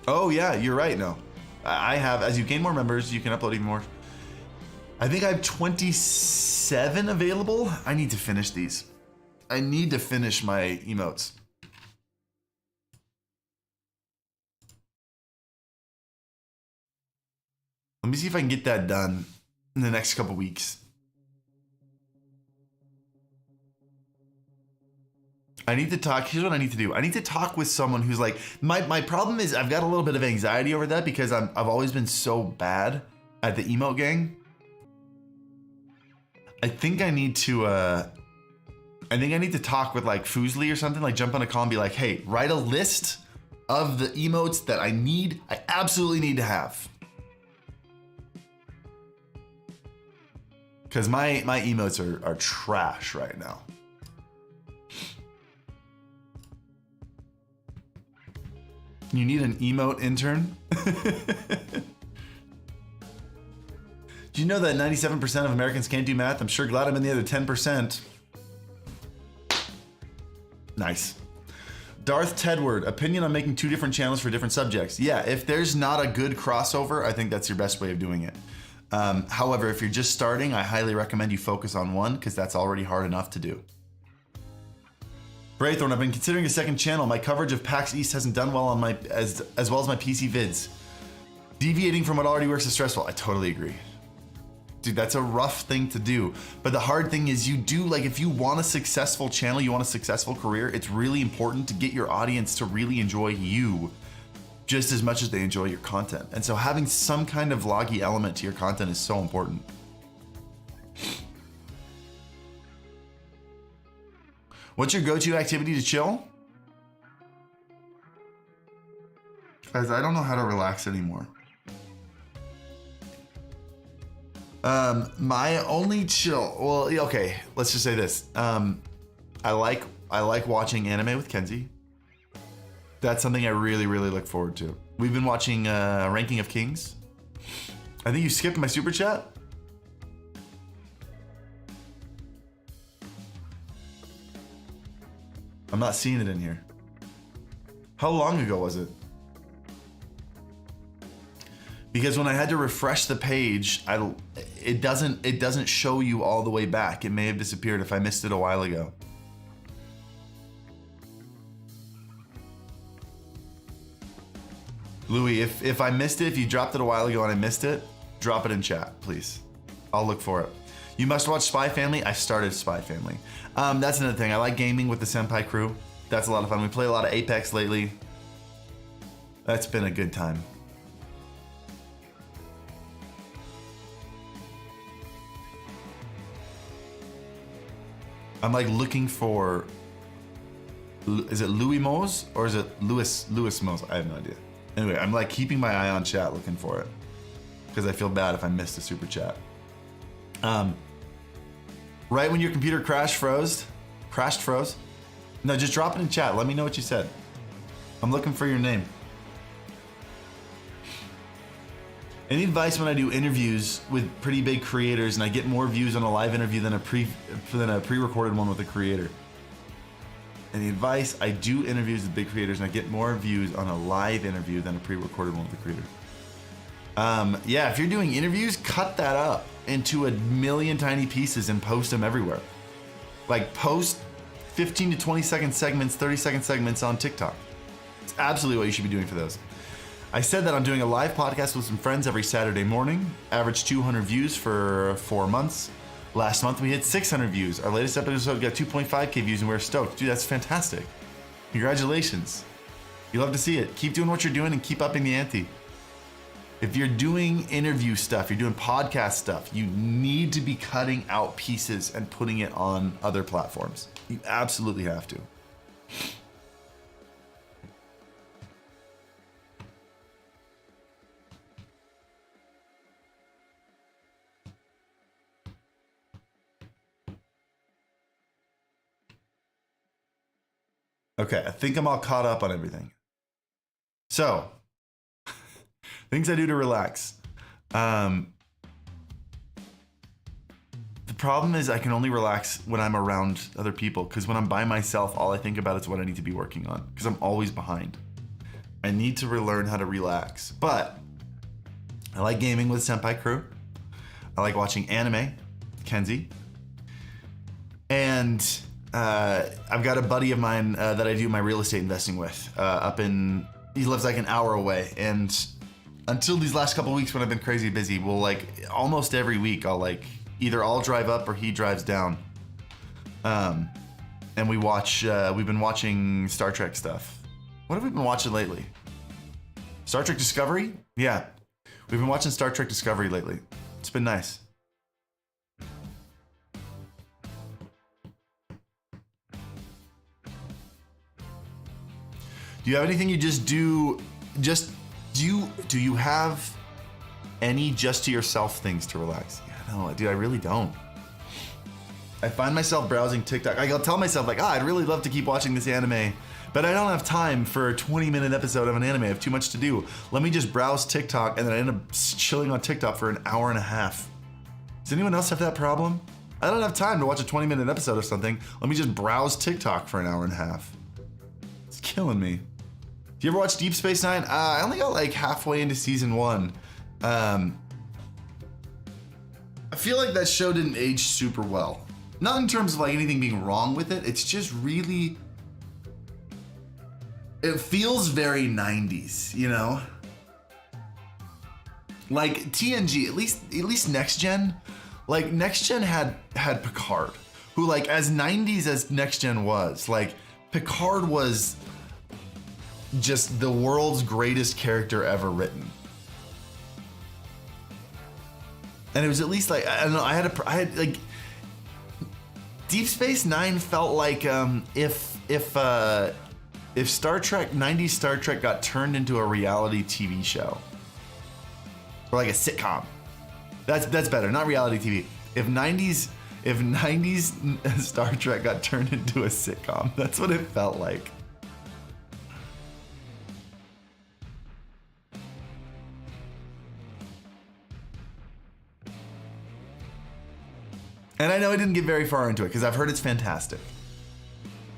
Oh yeah, you're right, no. I have, as you gain more members, you can upload even more. I think I have 27 available. I need to finish these. I need to finish my emotes. Let me see if I can get that done in the next couple weeks. I need to talk. Here's what I need to do. I need to talk with someone who's like, my problem is I've got a little bit of anxiety over that because I've always been so bad at the emote gang. I think I need to talk with like Fuslie or something, like jump on a call and be like, hey, write a list of the emotes that I absolutely need to have. Because my emotes are trash right now. You need an emote intern? Do you know that 97% of Americans can't do math? I'm sure glad I'm in the other 10%. Nice. Darth Tedward, opinion on making 2 different channels for different subjects. Yeah, if there's not a good crossover, I think that's your best way of doing it. However, if you're just starting, I highly recommend you focus on one because that's already hard enough to do. Braythorn, I've been considering a second channel. My coverage of PAX East hasn't done well on my as well as my PC vids. Deviating from what already works is stressful. I totally agree. Dude, that's a rough thing to do. But the hard thing is you do, like, if you want a successful channel, you want a successful career, it's really important to get your audience to really enjoy you just as much as they enjoy your content. And so having some kind of vloggy element to your content is so important. What's your go-to activity to chill? Guys, I don't know how to relax anymore. My only chill, well, okay, let's just say this. I like watching anime with Kenzie. That's something I really, really look forward to. We've been watching Ranking of Kings. I think you skipped my super chat. I'm not seeing it in here. How long ago was it? Because when I had to refresh the page, it doesn't show you all the way back. It may have disappeared if I missed it a while ago. Louis, if I missed it, if you dropped it a while ago and I missed it, drop it in chat, please. I'll look for it. You must watch Spy Family. I started Spy Family. That's another thing. I like gaming with the Senpai crew. That's a lot of fun. We play a lot of Apex lately. That's been a good time. I'm like looking for, is it Louis Mose or is it Louis Mose? I have no idea. Anyway, I'm like keeping my eye on chat looking for it because I feel bad if I missed a super chat. Right when your computer crashed, froze? No, just drop it in chat. Let me know what you said. I'm looking for your name. Any advice when I do interviews with pretty big creators and I get more views on a live interview than a pre-recorded one with a creator? Any advice? I do interviews with big creators and I get more views on a live interview than a pre-recorded one with a creator. Yeah, if you're doing interviews, cut that up into a million tiny pieces and post them everywhere. Like post 15 to 20 second segments, 30-second segments on TikTok. It's absolutely what you should be doing for those. I said that I'm doing a live podcast with some friends every Saturday morning. Average 200 views for 4 months. Last month we hit 600 views. Our latest episode got 2.5K views and we're stoked. Dude, that's fantastic. Congratulations. You love to see it. Keep doing what you're doing and keep upping the ante. If you're doing interview stuff, you're doing podcast stuff, you need to be cutting out pieces and putting it on other platforms. You absolutely have to. Okay, I think I'm all caught up on everything. So, Things I do to relax. The problem is I can only relax when I'm around other people, because when I'm by myself, all I think about is what I need to be working on, because I'm always behind. I need to relearn how to relax. But I like gaming with Senpai crew. I like watching anime, Kenzie. And I've got a buddy of mine that I do my real estate investing with he lives like an hour away. And until these last couple of weeks when I've been crazy busy, we'll like almost every week either I'll drive up or he drives down. And we've been watching Star Trek stuff. What have we been watching lately? Star Trek Discovery? Yeah. We've been watching Star Trek Discovery lately. It's been nice. Do you have anything you just do? Do you have any just to yourself things to relax? Yeah, no, dude, I really don't. I find myself browsing TikTok. I'll tell myself like, I'd really love to keep watching this anime, but I don't have time for a 20-minute episode of an anime. I have too much to do. Let me just browse TikTok, and then I end up chilling on TikTok for an hour and a half. Does anyone else have that problem? I don't have time to watch a 20-minute episode of something. Let me just browse TikTok for an hour and a half. It's killing me. Do you ever watch Deep Space Nine? I only got like halfway into season 1. I feel like that show didn't age super well. Not in terms of like anything being wrong with it. It's just really, it feels very 90s, you know? Like TNG, at least Next Gen, like Next Gen had Picard, who like as 90s as Next Gen was, like Picard was just the world's greatest character ever written. And it was at least like, I don't know, I had like, Deep Space Nine felt like if Star Trek, 90s Star Trek got turned into a reality TV show. Or like a sitcom. That's better, not reality TV. If 90s Star Trek got turned into a sitcom, that's what it felt like. And I know I didn't get very far into it because I've heard it's fantastic.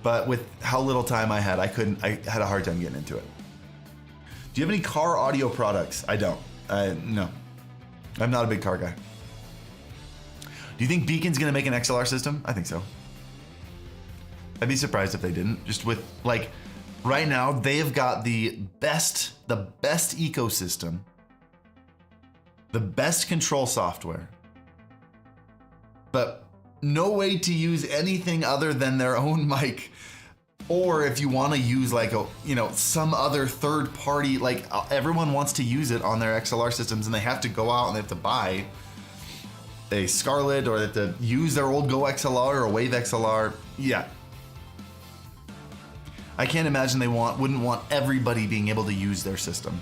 But with how little time I had, I had a hard time getting into it. Do you have any car audio products? I don't. No. I'm not a big car guy. Do you think Beacon's gonna make an XLR system? I think so. I'd be surprised if they didn't. Just with, like, right now, they have got the best ecosystem, the best control software, but no way to use anything other than their own mic. Or if you want to use like some other third party, like everyone wants to use it on their XLR systems, and they have to go out and they have to buy a Scarlett, or they have to use their old Go XLR or Wave XLR. Yeah. I can't imagine they wouldn't want everybody being able to use their system.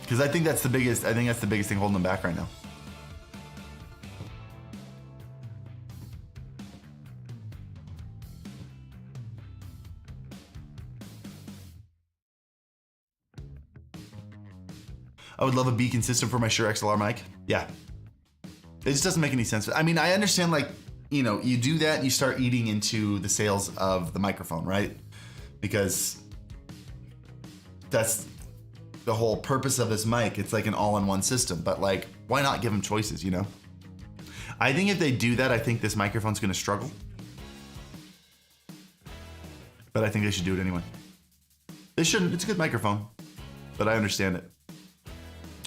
Because I think that's the biggest thing holding them back right now. I would love a Beacon system for my Shure XLR mic. Yeah. It just doesn't make any sense. I mean, I understand, like, you do that and you start eating into the sales of the microphone, right? Because that's the whole purpose of this mic. It's like an all-in-one system, but like, why not give them choices, I think if they do that, I think this microphone's gonna struggle. But I think they should do it anyway. They shouldn't, it's a good microphone, but I understand it.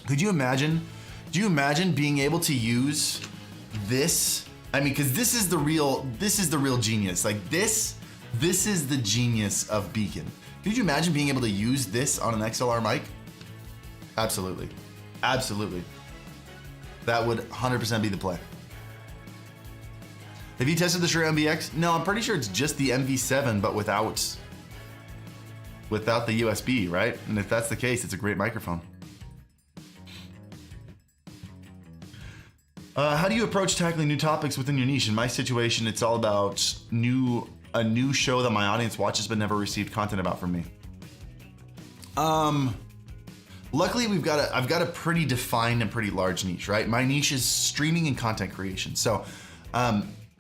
Do you imagine being able to use this? I mean, because this is the real genius. Like this is the genius of Beacon. Could you imagine being able to use this on an XLR mic? Absolutely. Absolutely. That would 100% be the play. Have you tested the Shure MVX? No, I'm pretty sure it's just the MV7, but without the USB, right? And if that's the case, it's a great microphone. How do you approach tackling new topics within your niche? In my situation, it's all about new a new show that my audience watches but never received content about from me? Luckily I've got a pretty defined and pretty large niche, right? My niche is streaming and content creation. So,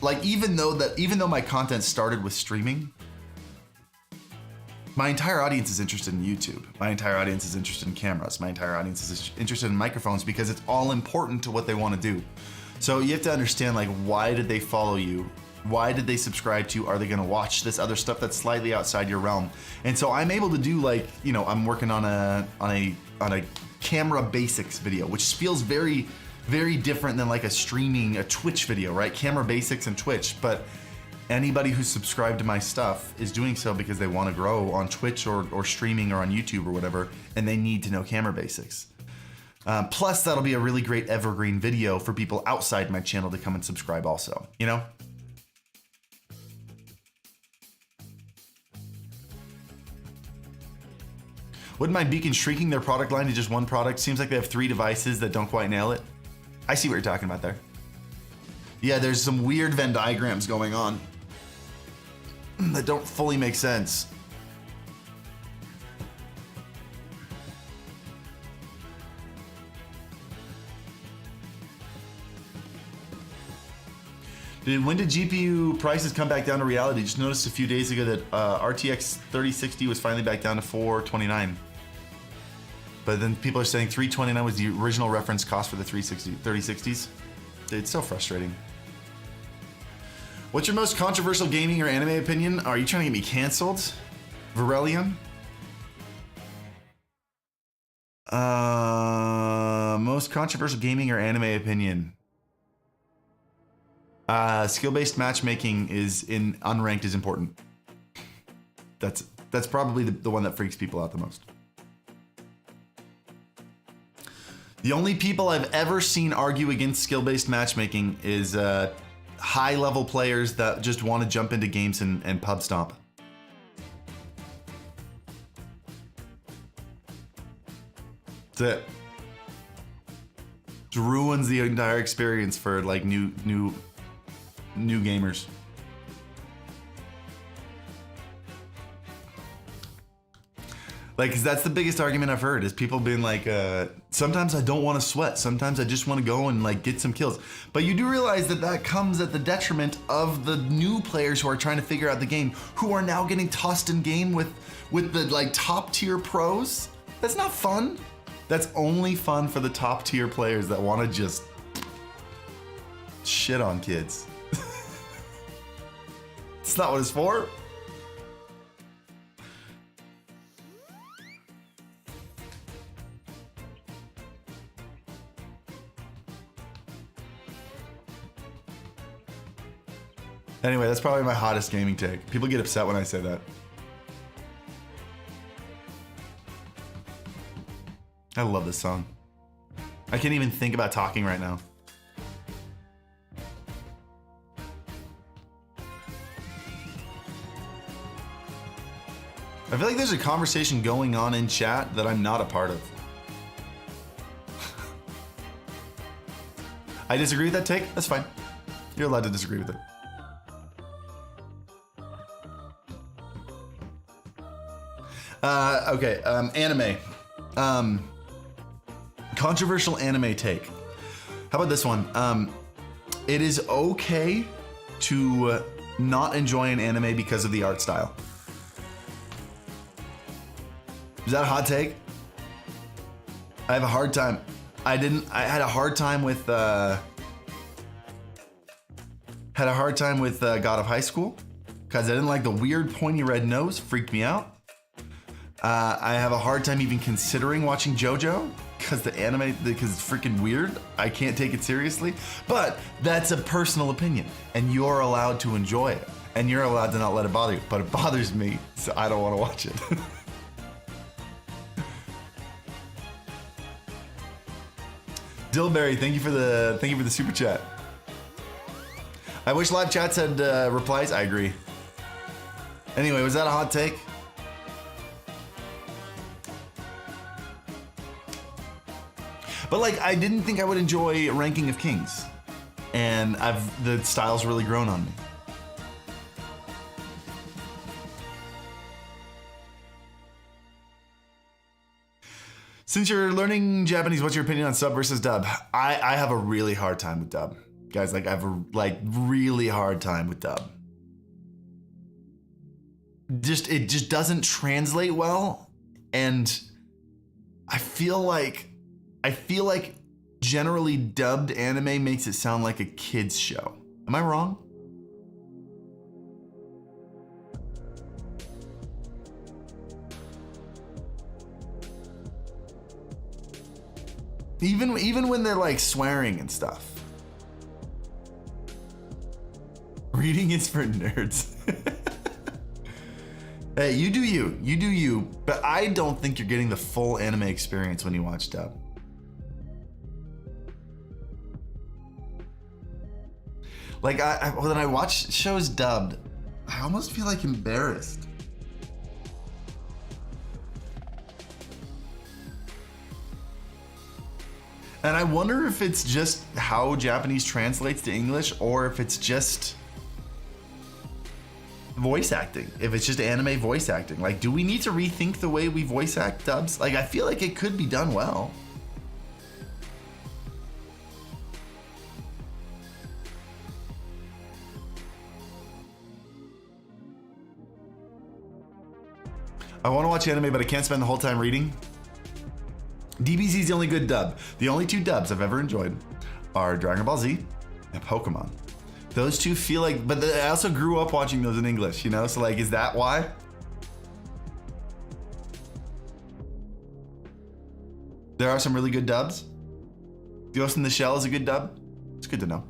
like even though my content started with streaming, my entire audience is interested in YouTube. My entire audience is interested in cameras. My entire audience is interested in microphones because it's all important to what they want to do. So you have to understand, like, why did they follow you? Why did they subscribe to you? Are they going to watch this other stuff that's slightly outside your realm? And so I'm able to do, like, you know, I'm working on a camera basics video, which feels very, very different than like a Twitch video, right? Camera basics and Twitch, but anybody who's subscribed to my stuff is doing so because they want to grow on Twitch or streaming or on YouTube or whatever, and they need to know camera basics. Plus, that'll be a really great evergreen video for people outside my channel to come and subscribe also, you know? Wouldn't mind Beacon shrinking their product line to just one product? Seems like they have 3 devices that don't quite nail it. I see what you're talking about there. Yeah, there's some weird Venn diagrams going on that don't fully make sense. When did GPU prices come back down to reality? Just noticed a few days ago that RTX 3060 was finally back down to $429. But then people are saying $329 was the original reference cost for the 3060s. It's so frustrating. What's your most controversial gaming or anime opinion? Are you trying to get me canceled? Virelium? Most controversial gaming or anime opinion? Skill-based matchmaking unranked is important. That's probably the one that freaks people out the most. The only people I've ever seen argue against skill-based matchmaking is high-level players that just want to jump into games and pub stomp. That's it. It ruins the entire experience for like new gamers. Like, 'cause that's the biggest argument I've heard is people being like, sometimes I don't want to sweat. Sometimes I just want to go and like get some kills. But you do realize that comes at the detriment of the new players who are trying to figure out the game, who are now getting tossed in game with the like top tier pros. That's not fun. That's only fun for the top tier players that want to just shit on kids. It's not what it's for. Anyway, that's probably my hottest gaming take. People get upset when I say that. I love this song. I can't even think about talking right now. I feel like there's a conversation going on in chat that I'm not a part of. I disagree with that take. That's fine. You're allowed to disagree with it. Okay, anime. Controversial anime take. How about this one? It is okay to not enjoy an anime because of the art style. Is that a hot take? I have a hard time. I had a hard time with God of High School because I didn't like the weird pointy red nose. Freaked me out. I have a hard time even considering watching JoJo because because it's freaking weird. I can't take it seriously. But that's a personal opinion, and you're allowed to enjoy it, and you're allowed to not let it bother you. But it bothers me, so I don't want to watch it. Dillberry, thank you for the super chat. I wish live chats had replies. I agree. Anyway, was that a hot take? But like, I didn't think I would enjoy Ranking of Kings, and the style's really grown on me. Since you're learning Japanese, what's your opinion on sub versus dub? I have a really hard time with dub. Guys, like I have a really hard time with dub. It just doesn't translate well, and I feel like generally dubbed anime makes it sound like a kid's show. Am I wrong? Even when they're like swearing and stuff. Reading is for nerds. Hey, you do you, but I don't think you're getting the full anime experience when you watch dub. Like when I watch shows dubbed, I almost feel like embarrassed. And I wonder if it's just how Japanese translates to English, or if it's just voice acting. If it's just anime voice acting. Like, do we need to rethink the way we voice act dubs? Like, I feel like it could be done well. I want to watch anime, but I can't spend the whole time reading. DBZ is the only good dub. The only two dubs I've ever enjoyed are Dragon Ball Z and Pokemon. Those two feel like, but I also grew up watching those in English, you know? So like, is that why? There are some really good dubs. Ghost in the Shell is a good dub. It's good to know.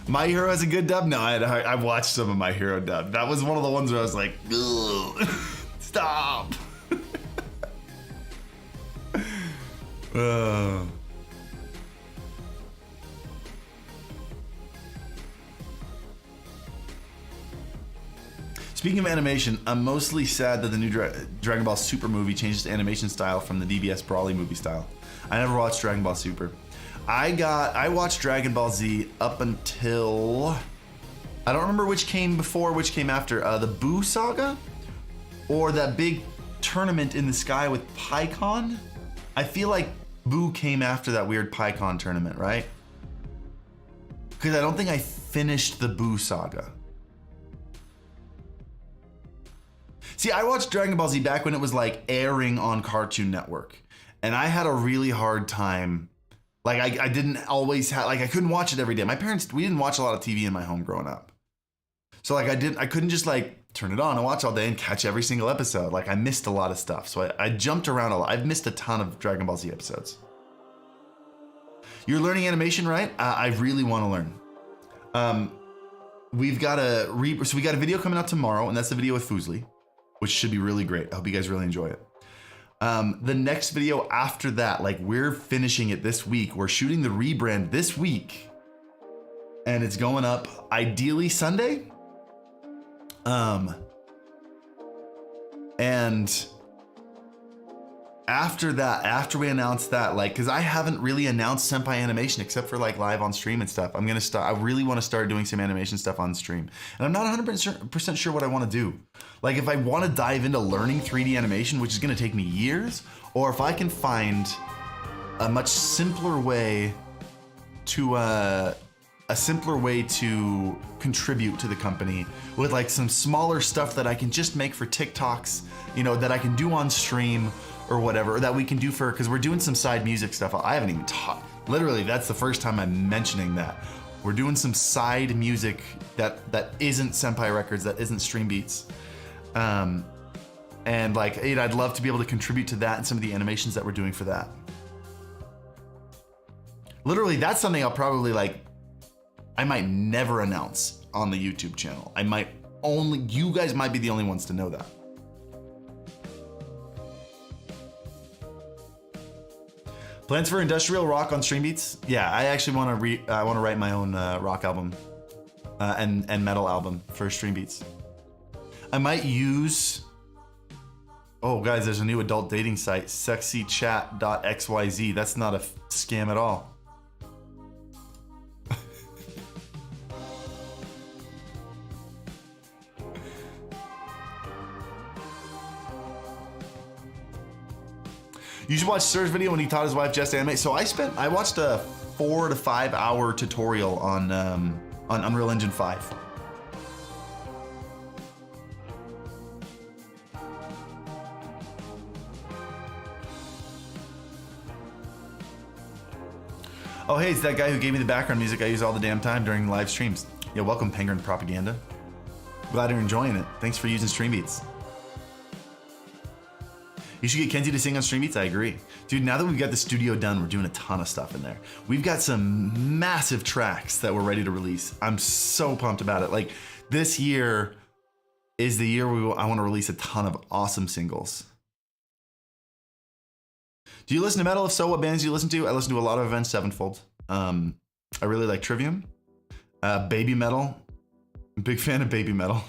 My Hero has a good dub? No, I watched some of My Hero dub. That was one of the ones where I was like, ugh, stop. Speaking of animation, I'm mostly sad that the new Dragon Ball Super movie changes the animation style from the DBS Brawly movie style. I never watched Dragon Ball Super. I watched Dragon Ball Z up until, I don't remember which came before, which came after, the Buu Saga, or that big tournament in the sky with PyCon. I feel like Buu came after that weird PyCon tournament, right? Because I don't think I finished the Buu Saga. See, I watched Dragon Ball Z back when it was like airing on Cartoon Network, and I had a really hard time. Like I didn't always have, like I couldn't watch it every day. My parents, we didn't watch a lot of TV in my home growing up. So like I couldn't just like turn it on and watch all day and catch every single episode. Like I missed a lot of stuff. So I jumped around a lot. I've missed a ton of Dragon Ball Z episodes. You're learning animation, right? I really want to learn. We've got so we got a video coming out tomorrow, and that's the video with Fuslie, which should be really great. I hope you guys really enjoy it. The next video after that, like we're finishing it this week. We're shooting the rebrand this week, and it's going up ideally Sunday. And after that, after we announce that, like, cause I haven't really announced Senpai animation except for like live on stream and stuff. I really want to start doing some animation stuff on stream. And I'm not 100% sure what I want to do. Like if I want to dive into learning 3D animation, which is going to take me years, or if I can find a much simpler way to, contribute to the company with like some smaller stuff that I can just make for TikToks, you know, that I can do on stream or whatever, or that we can do for, because we're doing some side music stuff. I haven't even taught, literally that's the first time I'm mentioning that. We're doing some side music that isn't Senpai Records, that isn't Stream Beats. And like, I'd love to be able to contribute to that and some of the animations that we're doing for that. Literally, that's something I'll probably like, I might never announce on the YouTube channel. You guys might be the only ones to know that. Plans for industrial rock on Stream Beats? Yeah, I actually want to write my own rock album and metal album for Stream Beats. I might use. Oh, guys, there's a new adult dating site, sexychat.xyz. That's not a scam at all. You should watch Sir's video when he taught his wife just to animate. So I watched a 4 to 5 hour tutorial on Unreal Engine 5. Oh, hey, it's that guy who gave me the background music I use all the damn time during live streams. Yeah, welcome, Penguin Propaganda. Glad you're enjoying it. Thanks for using Stream Beats. You should get Kenzie to sing on Stream Beats. I agree. Dude, now that we've got the studio done, we're doing a ton of stuff in there. We've got some massive tracks that we're ready to release. I'm so pumped about it. Like, this year is the year I want to release a ton of awesome singles. Do you listen to metal? If so, what bands do you listen to? I listen to a lot of Avenged Sevenfold. I really like Trivium. Baby metal. I'm a big fan of baby metal.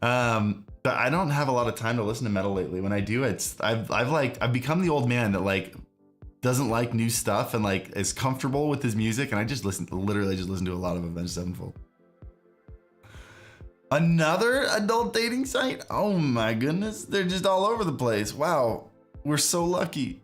But I don't have a lot of time to listen to metal lately. When I do, I've become the old man that like doesn't like new stuff and like is comfortable with his music, and I just literally listen to a lot of Avenged Sevenfold. Another adult dating site? Oh my goodness, they're just all over the place. Wow, we're so lucky.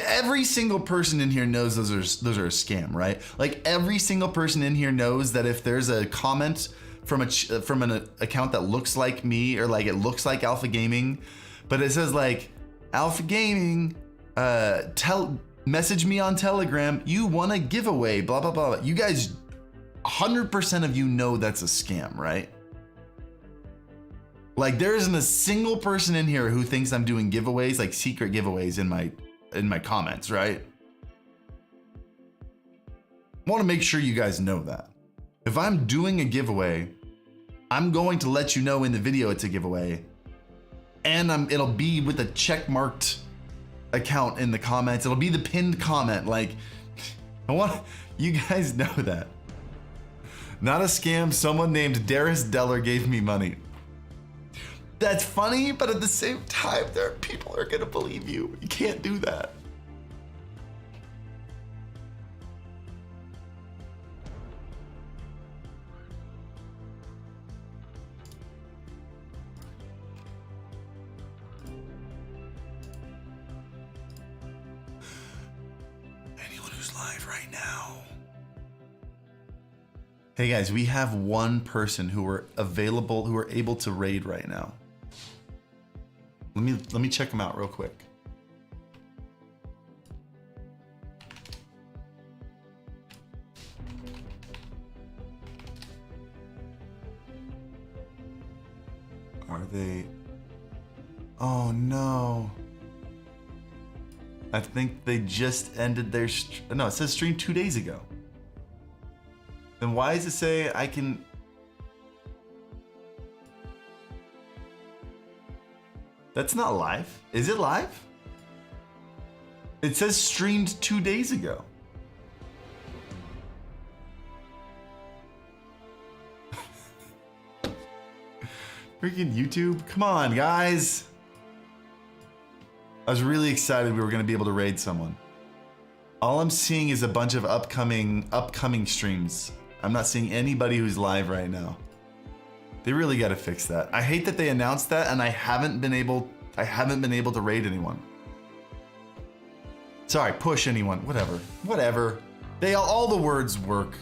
Every single person in here knows those are a scam, right? Like every single person in here knows that if there's a comment from an account that looks like me, or like it looks like Alpha Gaming, but it says like Alpha Gaming, message me on Telegram, you won a giveaway, blah blah blah. You guys, 100% of you know that's a scam, right? Like there isn't a single person in here who thinks I'm doing giveaways, like secret giveaways in my comments, right? I want to make sure you guys know that. If I'm doing a giveaway, I'm going to let you know in the video it's a giveaway, and it'll be with a check-marked account in the comments. It'll be the pinned comment. Like, I want you guys know that. Not a scam. Someone named Darius Deller gave me money. That's funny, but at the same time, there are people who are gonna believe you. You can't do that. Anyone who's live right now. Hey guys, we have one person who are available, who are able to raid right now. Let me check them out real quick. Are they? Oh no. I think they just ended their no, it says stream 2 days ago. Then why does it say I can? That's not live. Is it live? It says streamed 2 days ago. Freaking YouTube. Come on, guys. I was really excited we were going to be able to raid someone. All I'm seeing is a bunch of upcoming streams. I'm not seeing anybody who's live right now. They really got to fix that. I hate that they announced that, and I haven't been able to raid anyone. Sorry, push anyone. Whatever. They all the words work.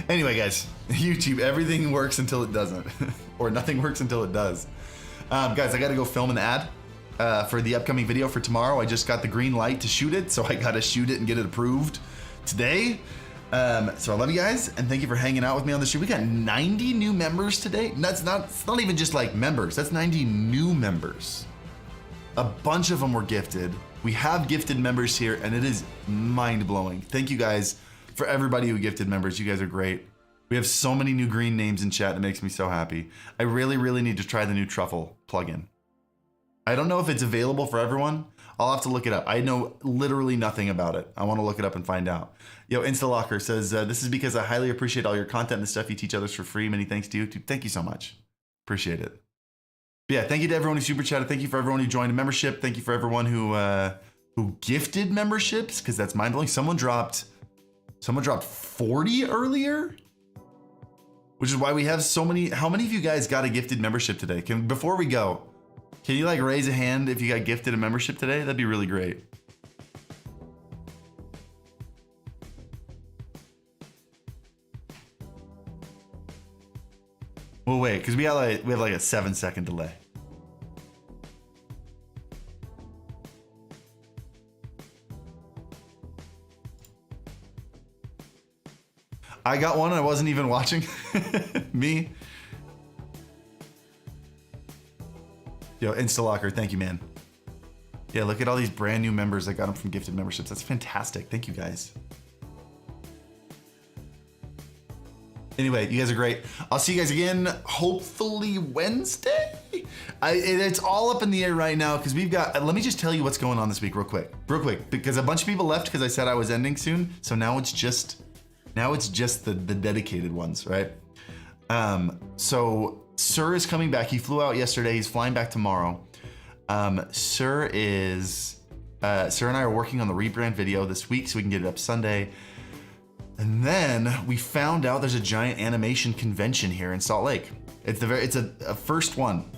Anyway, guys, YouTube, everything works until it doesn't, or nothing works until it does. Guys, I gotta go film an ad for the upcoming video for tomorrow. I just got the green light to shoot it, so I gotta shoot it and get it approved today. So I love you guys, and thank you for hanging out with me on the stream. We got 90 new members today. It's not even just like members, that's 90 new members. A bunch of them were gifted. We have gifted members here, and it is mind-blowing. Thank you guys for everybody who gifted members. You guys are great. We have so many new green names in chat. It makes me so happy. I really need to try the new truffle plugin. I don't know if it's available for everyone. I'll have to look it up. I know literally nothing about it. I want to look it up and find out. Yo, Instalocker says, this is because I highly appreciate all your content and the stuff you teach others for free. Many thanks to you. Dude, thank you so much. Appreciate it. But yeah, thank you to everyone who super chatted. Thank you for everyone who joined a membership. Thank you for everyone who gifted memberships, because that's mind blowing. Someone dropped 40 earlier, which is why we have so many. How many of you guys got a gifted membership today? Before we go, can you like raise a hand if you got gifted a membership today? That'd be really great. Well, wait, because we have like a 7-second delay. I got one. I wasn't even watching. Me. Yo, Instalocker, thank you, man. Yeah, look at all these brand new members. I got them from gifted memberships. That's fantastic. Thank you, guys. Anyway, you guys are great. I'll see you guys again, hopefully Wednesday. It's all up in the air right now because we've got, let me just tell you what's going on this week real quick, because a bunch of people left because I said I was ending soon. So now it's just the dedicated ones, right? So Sir is coming back. He flew out yesterday. He's flying back tomorrow. Sir and I are working on the rebrand video this week so we can get it up Sunday. And then we found out there's a giant animation convention here in Salt Lake. It's a first one,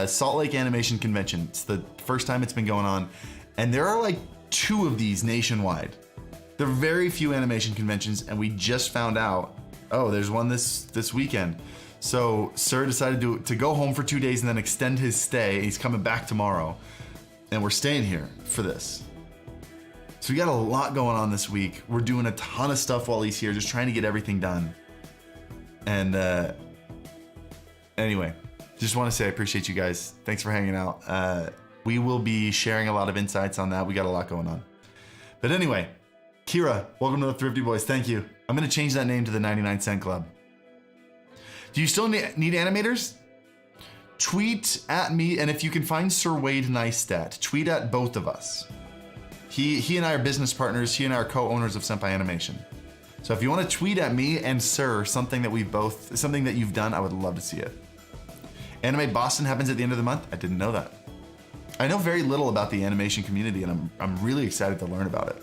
Salt Lake Animation Convention. It's the first time it's been going on, and there are like 2 of these nationwide. There are very few animation conventions, and we just found out, oh, there's one this weekend. So Sir decided to go home for 2 days and then extend his stay. He's coming back tomorrow, and we're staying here for this. So we got a lot going on this week. We're doing a ton of stuff while he's here, just trying to get everything done. And anyway, just want to say I appreciate you guys. Thanks for hanging out. We will be sharing a lot of insights on that. We got a lot going on. But anyway, Kira, welcome to the Thrifty Boys. Thank you. I'm going to change that name to the 99 Cent Club. Do you still need animators? Tweet at me, and if you can find Sir Wade Neistat, tweet at both of us. He and I are business partners. He and I are co-owners of Senpai Animation. So if you want to tweet at me and Sir something that you've done, I would love to see it. Anime Boston happens at the end of the month. I didn't know that. I know very little about the animation community, and I'm really excited to learn about it.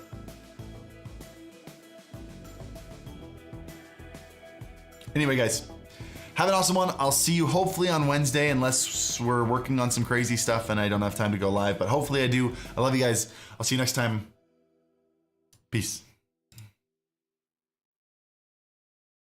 Anyway, guys, have an awesome one. I'll see you hopefully on Wednesday, unless we're working on some crazy stuff and I don't have time to go live, but hopefully I do. I love you guys. I'll see you next time. Peace.